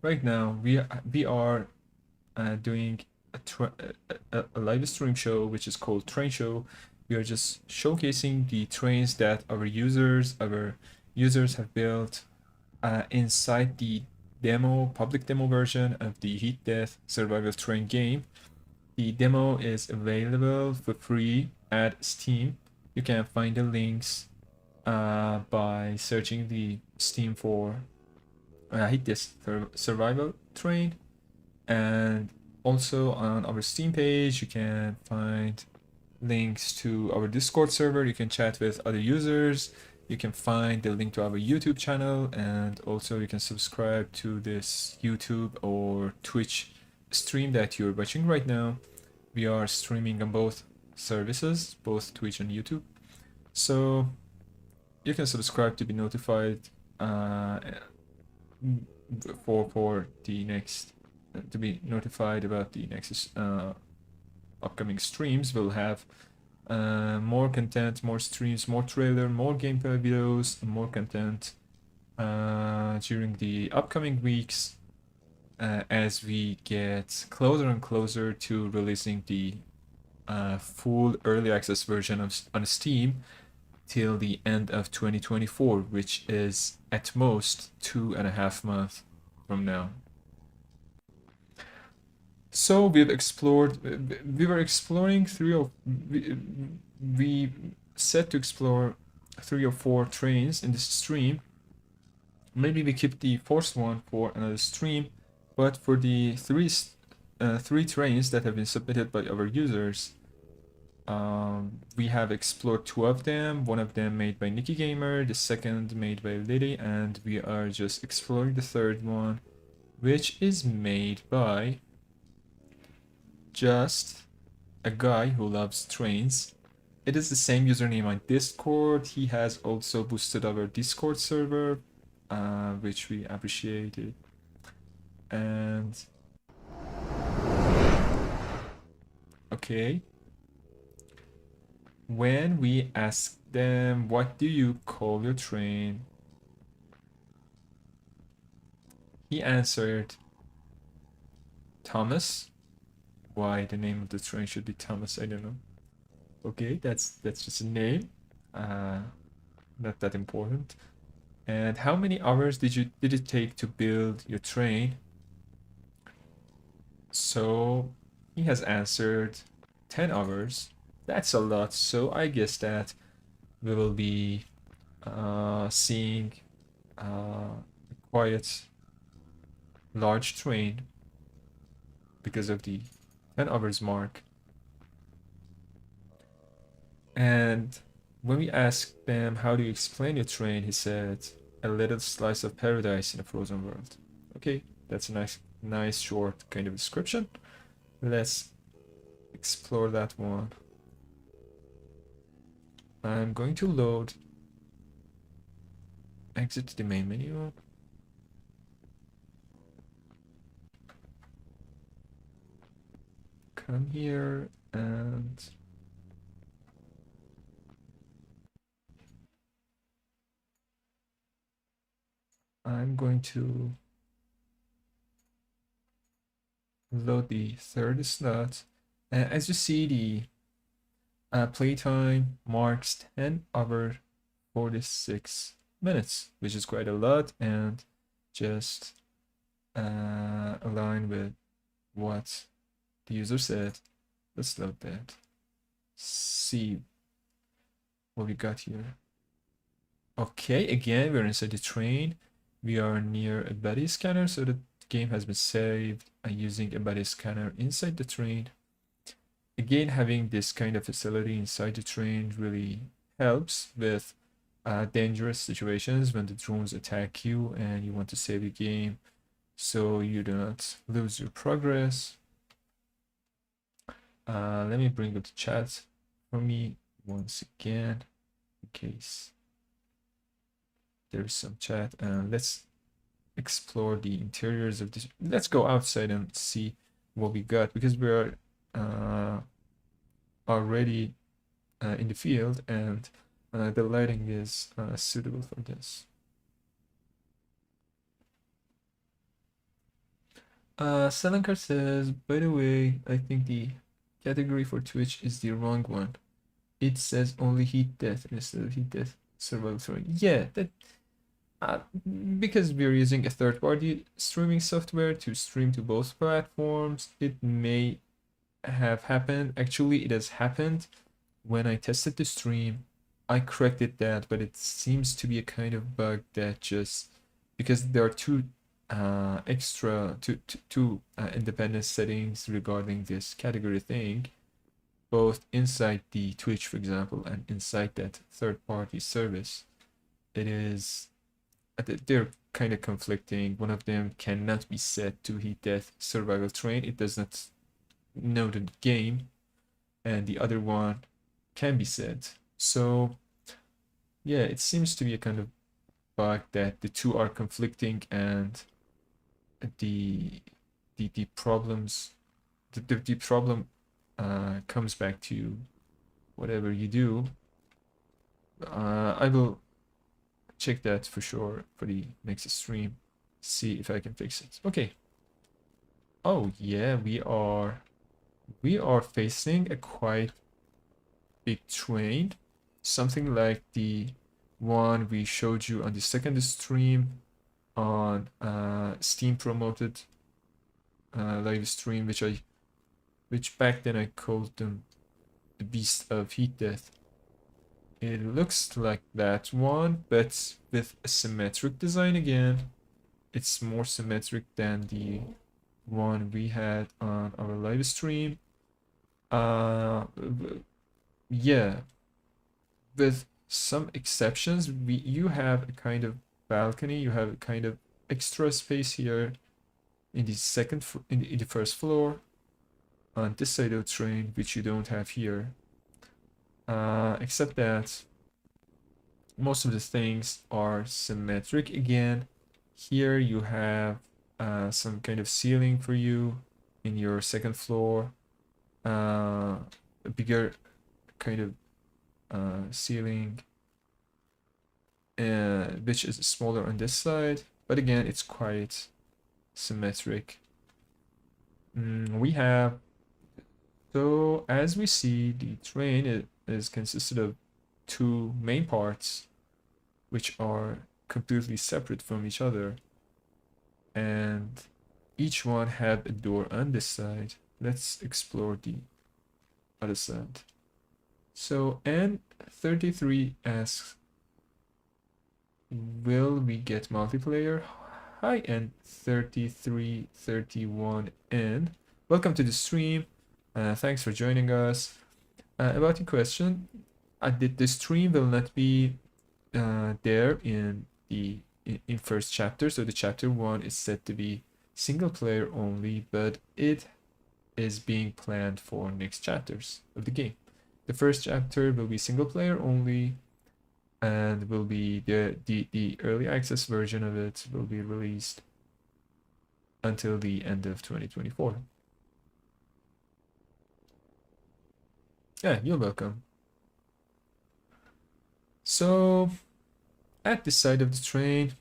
right now, we are doing a live stream show which is called Train Show. We are just showcasing the trains that our users have built inside the public demo version of the Heat Death Survival Train game. The demo is available for free at Steam. You can find the links by searching the Steam for Heat Death Survival Train, and also on our Steam page you can find links to our Discord server. You can chat with other users you can find the link to our YouTube channel, and also you can subscribe to this YouTube or Twitch stream that you're watching right now. We are streaming on both services, both Twitch and YouTube. So you can subscribe to be notified for the next to be notified about the next upcoming streams. We'll have more content, more streams, more trailer, more gameplay videos, more content during the upcoming weeks as we get closer and closer to releasing the full early access version on Steam till the end of 2024, which is at most 2.5 months from now. So we were exploring we set to explore 3 or 4 trains in this stream. Maybe we keep the fourth one for another stream, but for the three trains that have been submitted by our users, we have explored 2 of them. One of them made by Nikki Gamer, the second made by Liddy, and we are just exploring the third one, which is made by just a guy who loves trains. It is the same username on Discord. He has also boosted our Discord server, which we appreciated. And okay, when we asked them, what do you call your train? He answered, Thomas. Why the name of the train should be Thomas, I don't know. Okay, that's just a name. Not that important. And how many hours did it take to build your train? So he has answered 10 hours. That's a lot. So I guess that we will be seeing a quite large train because of the 10 hours mark. And when we asked them, how do you explain your train? He said, a little slice of paradise in a frozen world. Okay, that's a nice short kind of description. Let's explore that one. I'm going to load, exit the main menu. Come here and I'm going to load the third slot. As you see, the playtime marks 10 hours 46 minutes, which is quite a lot, and just align with what the user said. Let's load that. See what we got here. Okay, again, we're inside the train. We are near a body scanner, so the game has been saved using a body scanner inside the train. Again, having this kind of facility inside the train really helps with dangerous situations when the drones attack you and you want to save the game so you do not lose your progress. Let me bring up the chat for me once again in case there's some chat. Let's explore the interiors of this. Let's go outside and see what we got, because we are already in the field, and the lighting is suitable for this. Selankar says, by the way, I think the category for Twitch is the wrong one. It says only heat death instead of heat death survival story. Yeah, that because we're using a third-party streaming software to stream to both platforms, it may have happened. Actually, it has happened when I tested the stream. I corrected that, but it seems to be a kind of bug that just because there are two independent settings regarding this category thing, both inside the Twitch, for example, and inside that third-party service. it is they're kind of conflicting. One of them cannot be set to heat death survival train. It does not know the game, and the other one can be set. So yeah, it seems to be a kind of bug that the two are conflicting, and the the problems the problem comes back to whatever you do. I will check that for sure for the next stream, see if I can fix it. Okay. Oh yeah, we are facing a quite big train, something like the one we showed you on the second stream on Steam promoted live stream, which back then I called them the Beast of Heat Death. It looks like that one, but with a symmetric design again. It's more symmetric than the one we had on our live stream. Yeah, with some exceptions, you have a kind of balcony, you have a kind of extra space here in the in the first floor on this side of the train, which you don't have here. Except that most of the things are symmetric again. Here you have some kind of ceiling for you in your second floor, a bigger kind of ceiling, which is smaller on this side, but again it's quite symmetric. We have, so as we see, the train is consisted of two main parts which are completely separate from each other, and each one have a door on this side. Let's explore the other side. So N33 asks, will we get multiplayer? Hi N3331N. Welcome to the stream. Thanks for joining us. About the question, the stream will not be there in the in first chapter. So the chapter 1 is set to be single player only, but it is being planned for next chapters of the game. The first chapter will be single player only, and will be the early access version of it will be released until the end of 2024. Yeah, you're welcome. So at the side of the train,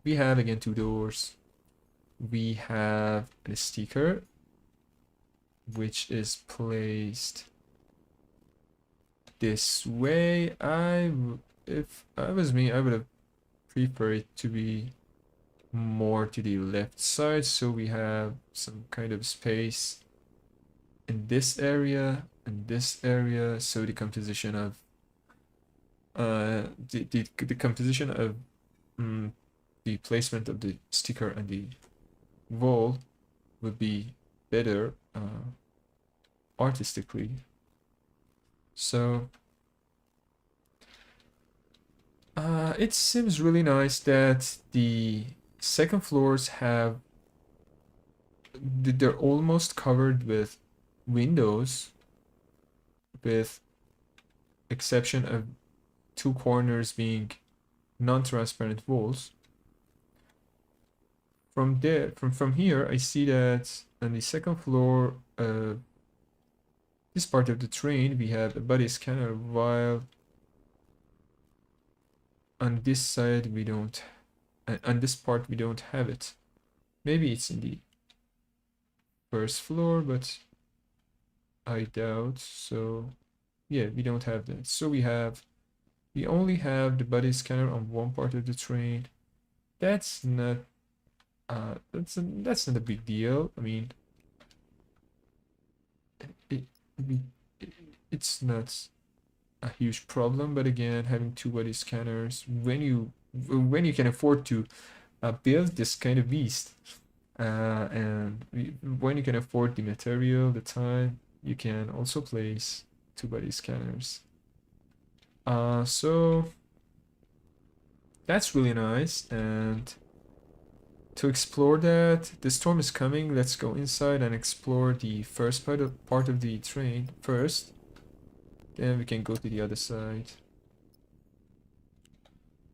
we have again two doors. We have a sticker which is placed this way. If I was me, I would have preferred it to be more to the left side, so we have some kind of space in this area and this area, so the composition of the composition of the placement of the sticker and the wall would be better artistically. So it seems really nice that the second floors they're almost covered with windows, with exception of two corners being non-transparent walls. From here, I see that on the second floor, this part of the train, we have a body scanner, while on this side we don't, on this part we don't have it. Maybe it's in the first floor, but I doubt. So yeah, we don't have that. So we only have the body scanner on one part of the train. That's not that's not a big deal. I mean, it's not a huge problem, but again, having two body scanners when you can afford to build this kind of beast, and when you can afford the material, the time, you can also place two body scanners. So that's really nice. And to explore that, the storm is coming. Let's go inside and explore the first part of the train first. Then we can go to the other side.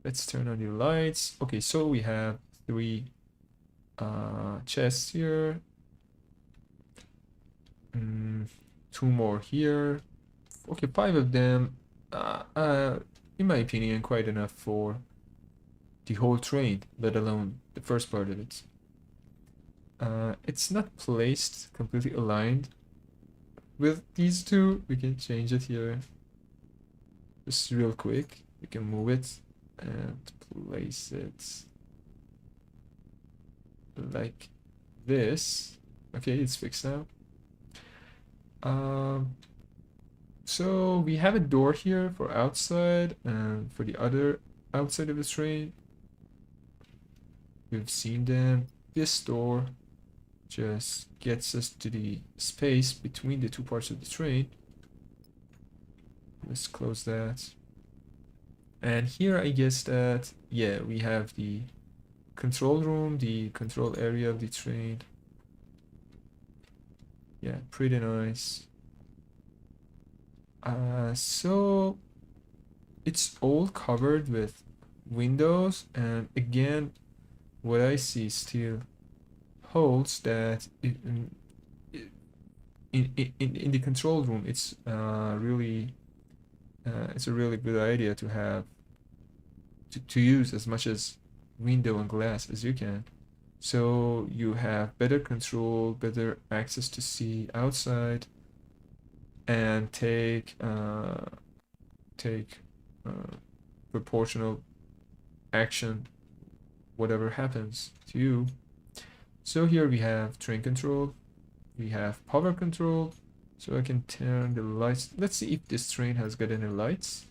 Let's turn on the lights. Okay, so we have 3 chests here. 2 more here. Okay, 5 of them. In my opinion, quite enough for the whole train, let alone the first part of it. It's not placed completely aligned with these 2. We can change it here. Just real quick. We can move it and place it like this. Okay, it's fixed now. So we have a door here for outside, and for the other outside of the train, we've seen them. This door just gets us to the space between the 2 parts of the train. Let's close that. And here I guess that, yeah, we have the control room, the control area of the train. Yeah, pretty nice. So it's all covered with windows, and again, what I see still holds that in the control room, it's really it's a really good idea to have to use as much as window and glass as you can, so you have better control, better access to see outside, and take proportional action whatever happens to you. So here we have train control, we have power control, so I can turn the lights. Let's see if this train has got any lights.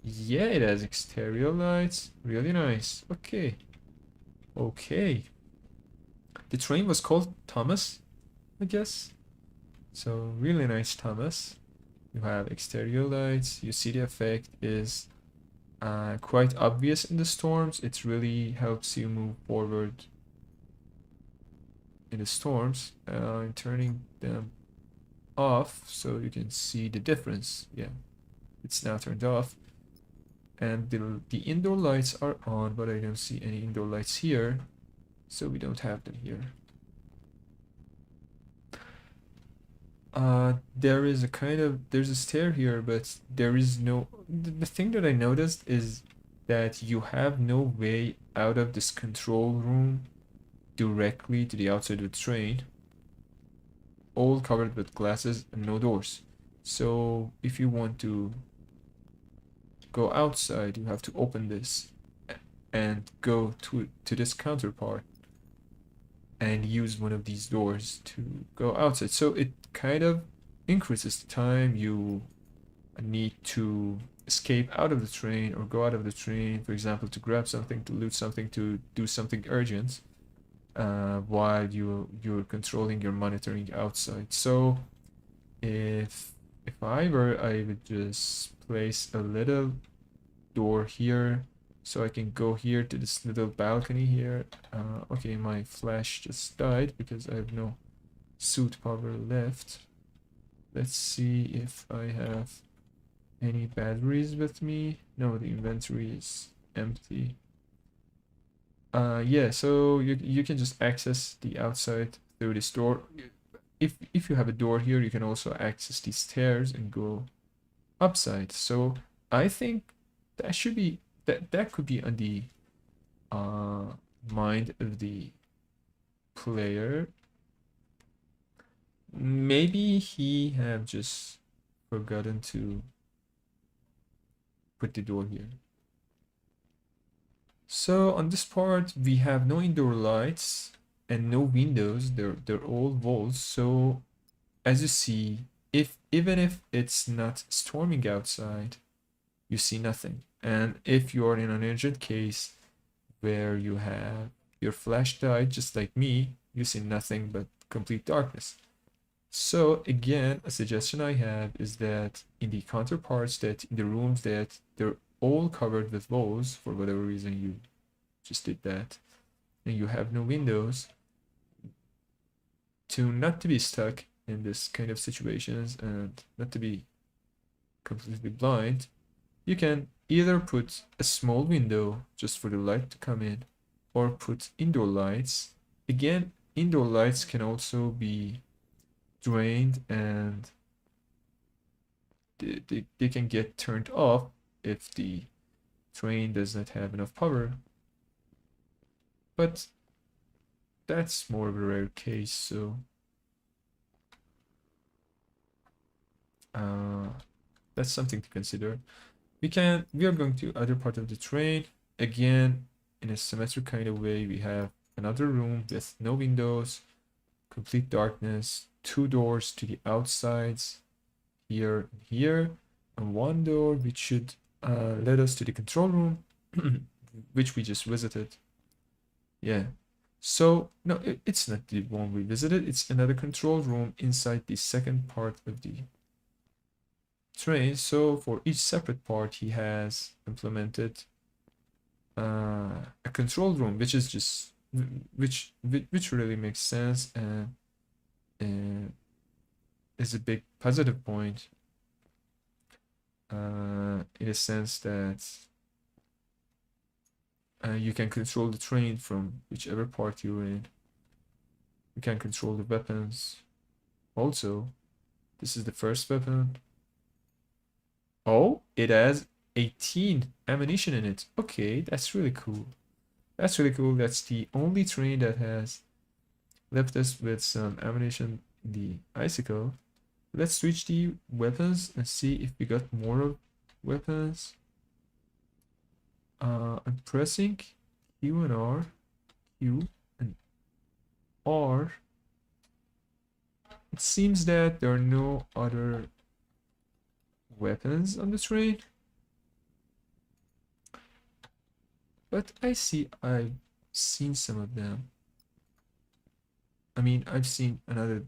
Yeah, it has exterior lights. Really nice. Okay. Okay. The train was called Thomas, I guess. So really nice, Thomas. You have exterior lights. You see the effect is quite obvious in the storms. It really helps you move forward in the storms. I'm turning them off so you can see the difference. Yeah, it's now turned off. And the indoor lights are on, but I don't see any indoor lights here, so we don't have them here. There's a stair here, but there is no, the thing that I noticed is that you have no way out of this control room directly to the outside of the train, all covered with glasses and no doors. So if you want to go outside, you have to open this and go to this counterpart and use one of these doors to go outside. So it kind of increases the time you need to escape out of the train or go out of the train, for example, to grab something, to loot something, to do something urgent, while you're controlling your monitoring outside. So if I were, I would just place a little door here so I can go here to this little balcony here. Okay, my flash just died because I have no suit power left. Let's see if I have any batteries with me. No, the inventory is empty. Yeah, so you can just access the outside through this door. If you have a door here, you can also access these stairs and go upside. So I think that should be that could be on the mind of the player. Maybe he have just forgotten to put the door here. So on this part, we have no indoor lights and no windows. They're all walls. So as you see, even if it's not storming outside, you see nothing. And if you are in an urgent case where you have your flash died, just like me, you see nothing but complete darkness. So again, a suggestion I have is that in the counterparts, that in the rooms that all covered with walls for whatever reason you just did that, and you have no windows, to not to be stuck in this kind of situations and not to be completely blind, you can either put a small window just for the light to come in, or put indoor lights. Again, indoor lights can also be drained, and they can get turned off if the train does not have enough power. But that's more of a rare case, so that's something to consider. We are going to other part of the train. Again, in a symmetric kind of way, we have another room with no windows, complete darkness, two doors to the outsides, here and here, and one door which should lead us to the control room, which we just visited. Yeah. So, no, it's not the one we visited, it's another control room inside the second part of the train. So for each separate part, he has implemented a control room, which is just which really makes sense, and is a big positive point, in a sense that you can control the train from whichever part you're in. You can control the weapons. Also, this is the first weapon. Oh, it has 18 ammunition in it. Okay, that's really cool. That's really cool. That's the only train that has left us with some ammunition in the icicle. Let's switch the weapons and see if we got more weapons. I'm pressing Q and R, Q and R. It seems that there are no other weapons on the train. But I've seen some of them. I mean, I've seen another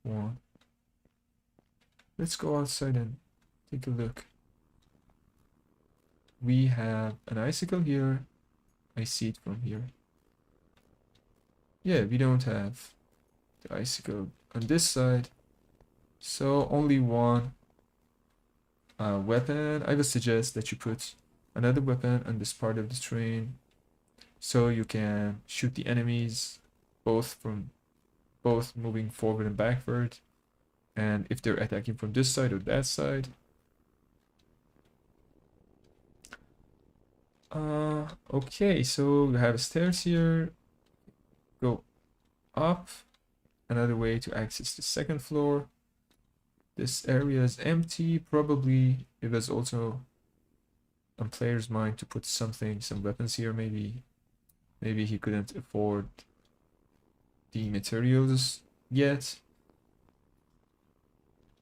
one. Let's go outside and take a look. We have an icicle here. I see it from here. Yeah, we don't have the icicle on this side. So only one weapon. I would suggest that you put another weapon on this part of the train, so you can shoot the enemies both moving forward and backward, and if they're attacking from this side or that side. Okay, so we have stairs here. Go up. Another way to access the second floor. This area is empty. Probably it was also on player's mind to put some weapons here. Maybe he couldn't afford the materials yet.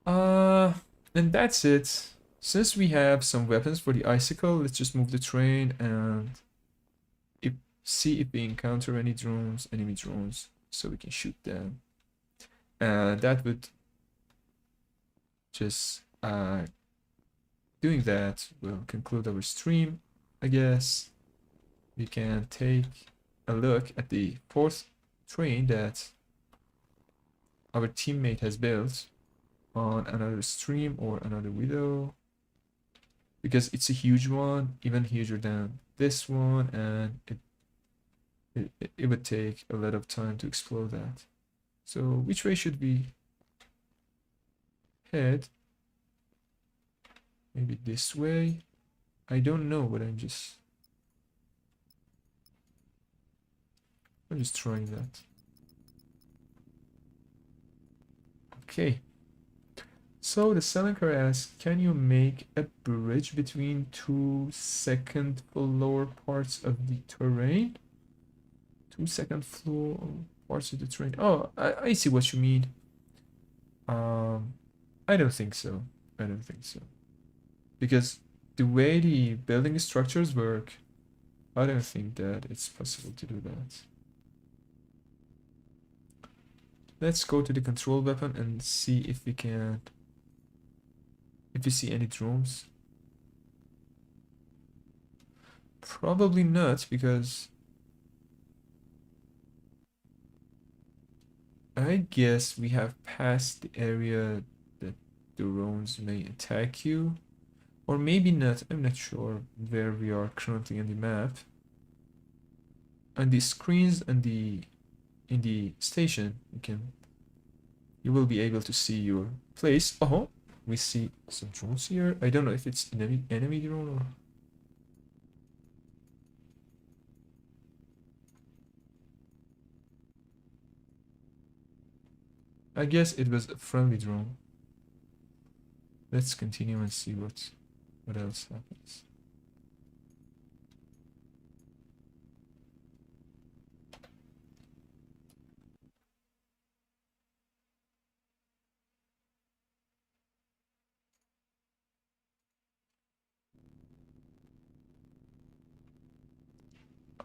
And that's it. Since we have some weapons for the icicle, let's just move the train and see if we encounter any enemy drones, so we can shoot them. And that would just doing that will conclude our stream, I guess. We can take a look at the fourth train that our teammate has built on another stream or another video, because it's a huge one, even huger than this one, and it would take a lot of time to explore that. So which way should we head? Maybe this way? I don't know, but I'm just trying that. Okay. So the Selenker asks, can you make a bridge between two second floor parts of the terrain? Two second floor parts of the terrain. Oh, I see what you mean. I don't think so. I don't think so. Because the way the building structures work, I don't think that it's possible to do that. Let's go to the control weapon and see if we can, if we see any drones. Probably not, because I guess we have passed the area that the drones may attack you. Or maybe not, I'm not sure where we are currently on the map. On the screens and the in the station, you will be able to see your place. Oh, we see some drones here. I don't know if it's enemy drone or. I guess it was a friendly drone. Let's continue and see what else happens.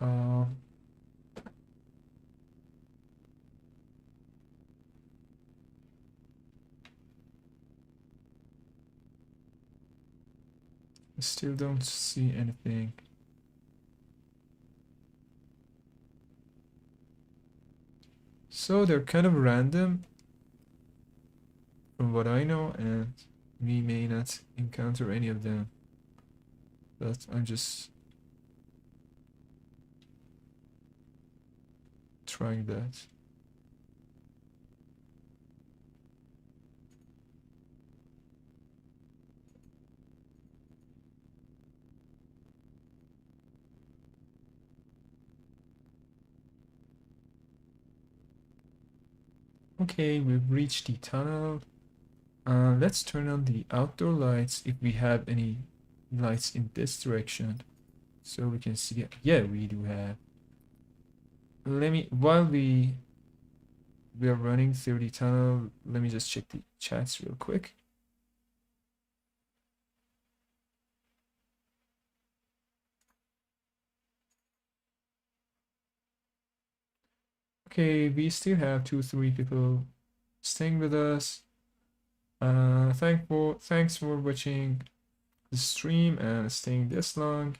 Uh, I still don't see anything. So they're kind of random from what I know, and we may not encounter any of them. But I'm just trying that. Okay, we've reached the tunnel. Let's turn on the outdoor lights if we have any lights in this direction, so we can see. Yeah, we do have. While we are running through the tunnel, let me just check the chats real quick. Okay, we still have 2-3 people staying with us. Thanks for watching the stream and staying this long.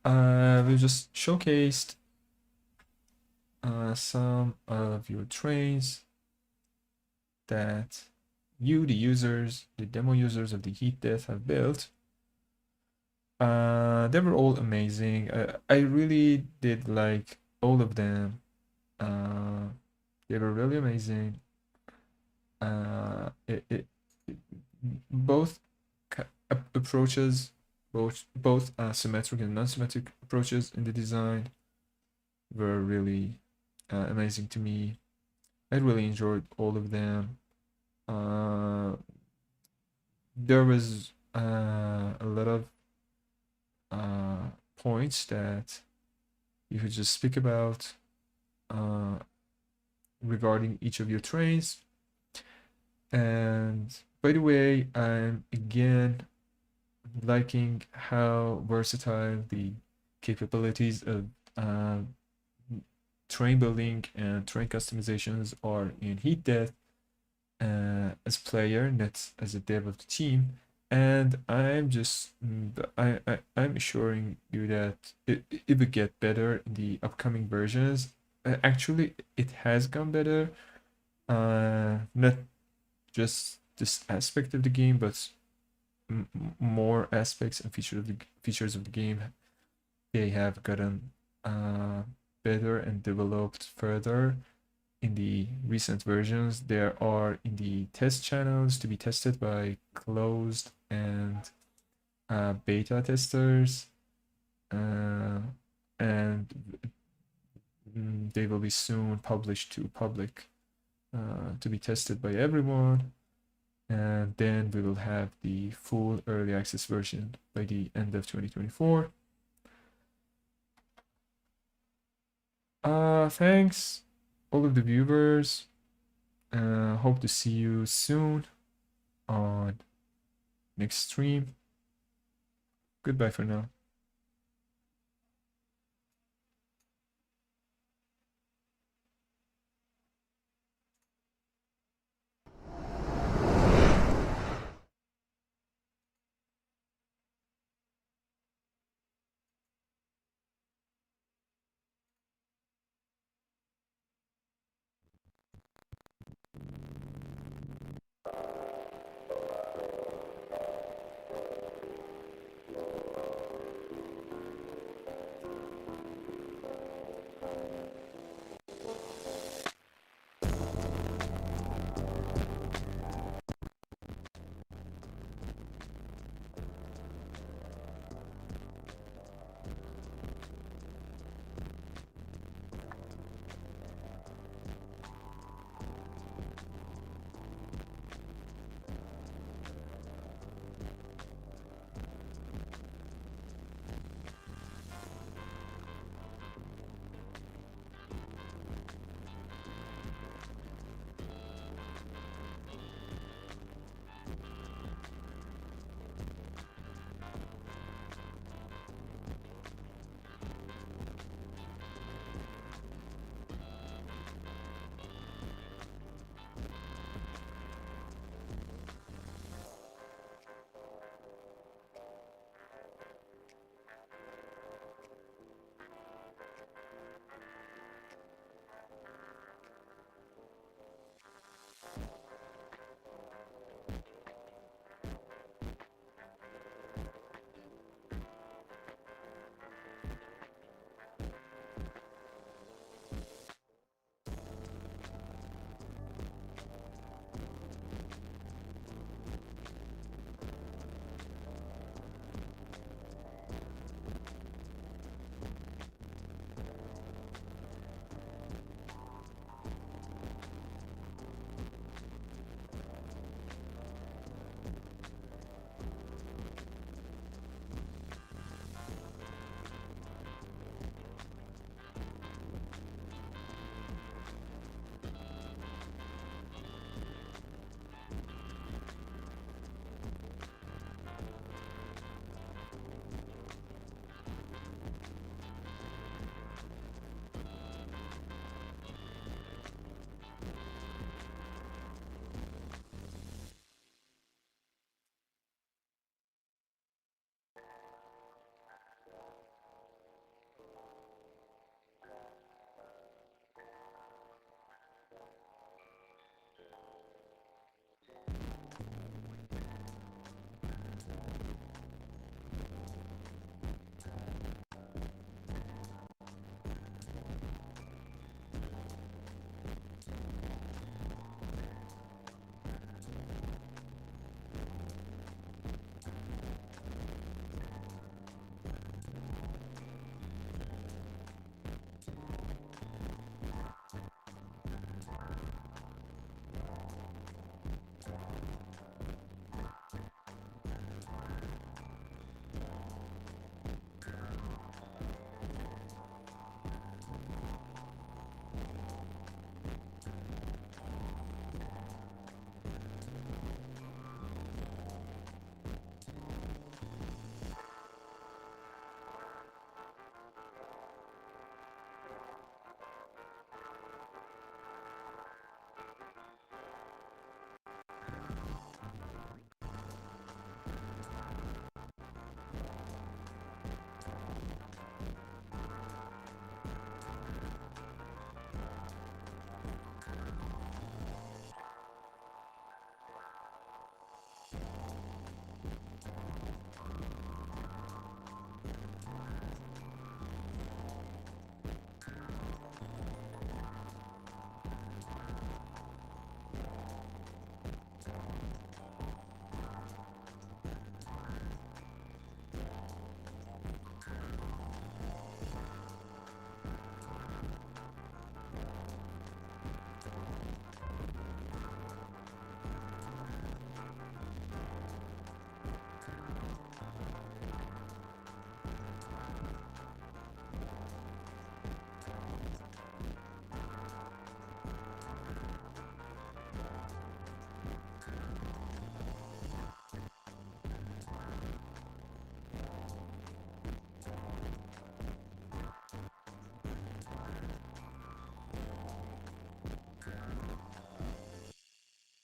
We just showcased some of your trains that you, the users, the demo users of the Heat Death, have built. They were all amazing. I really did like all of them. They were really amazing. Both approaches, both symmetric and non-symmetric approaches in the design were really amazing to me. I really enjoyed all of them. There was a lot of points that you could just speak about regarding each of your trains. And by the way, I'm again liking how versatile the capabilities of train building and train customizations are in Heat Death as player, not as a dev of the team. And I'm assuring you that it will get better in the upcoming versions. Actually, it has gone better. Not just this aspect of the game, but more aspects and features of the game. They have gotten better and developed further in the recent versions. There are in the test channels to be tested by closed and beta testers, and they will be soon published to public to be tested by everyone. And then we will have the full early access version by the end of 2024. Thanks all of the viewers. Hope to see you soon on next stream. Goodbye for now.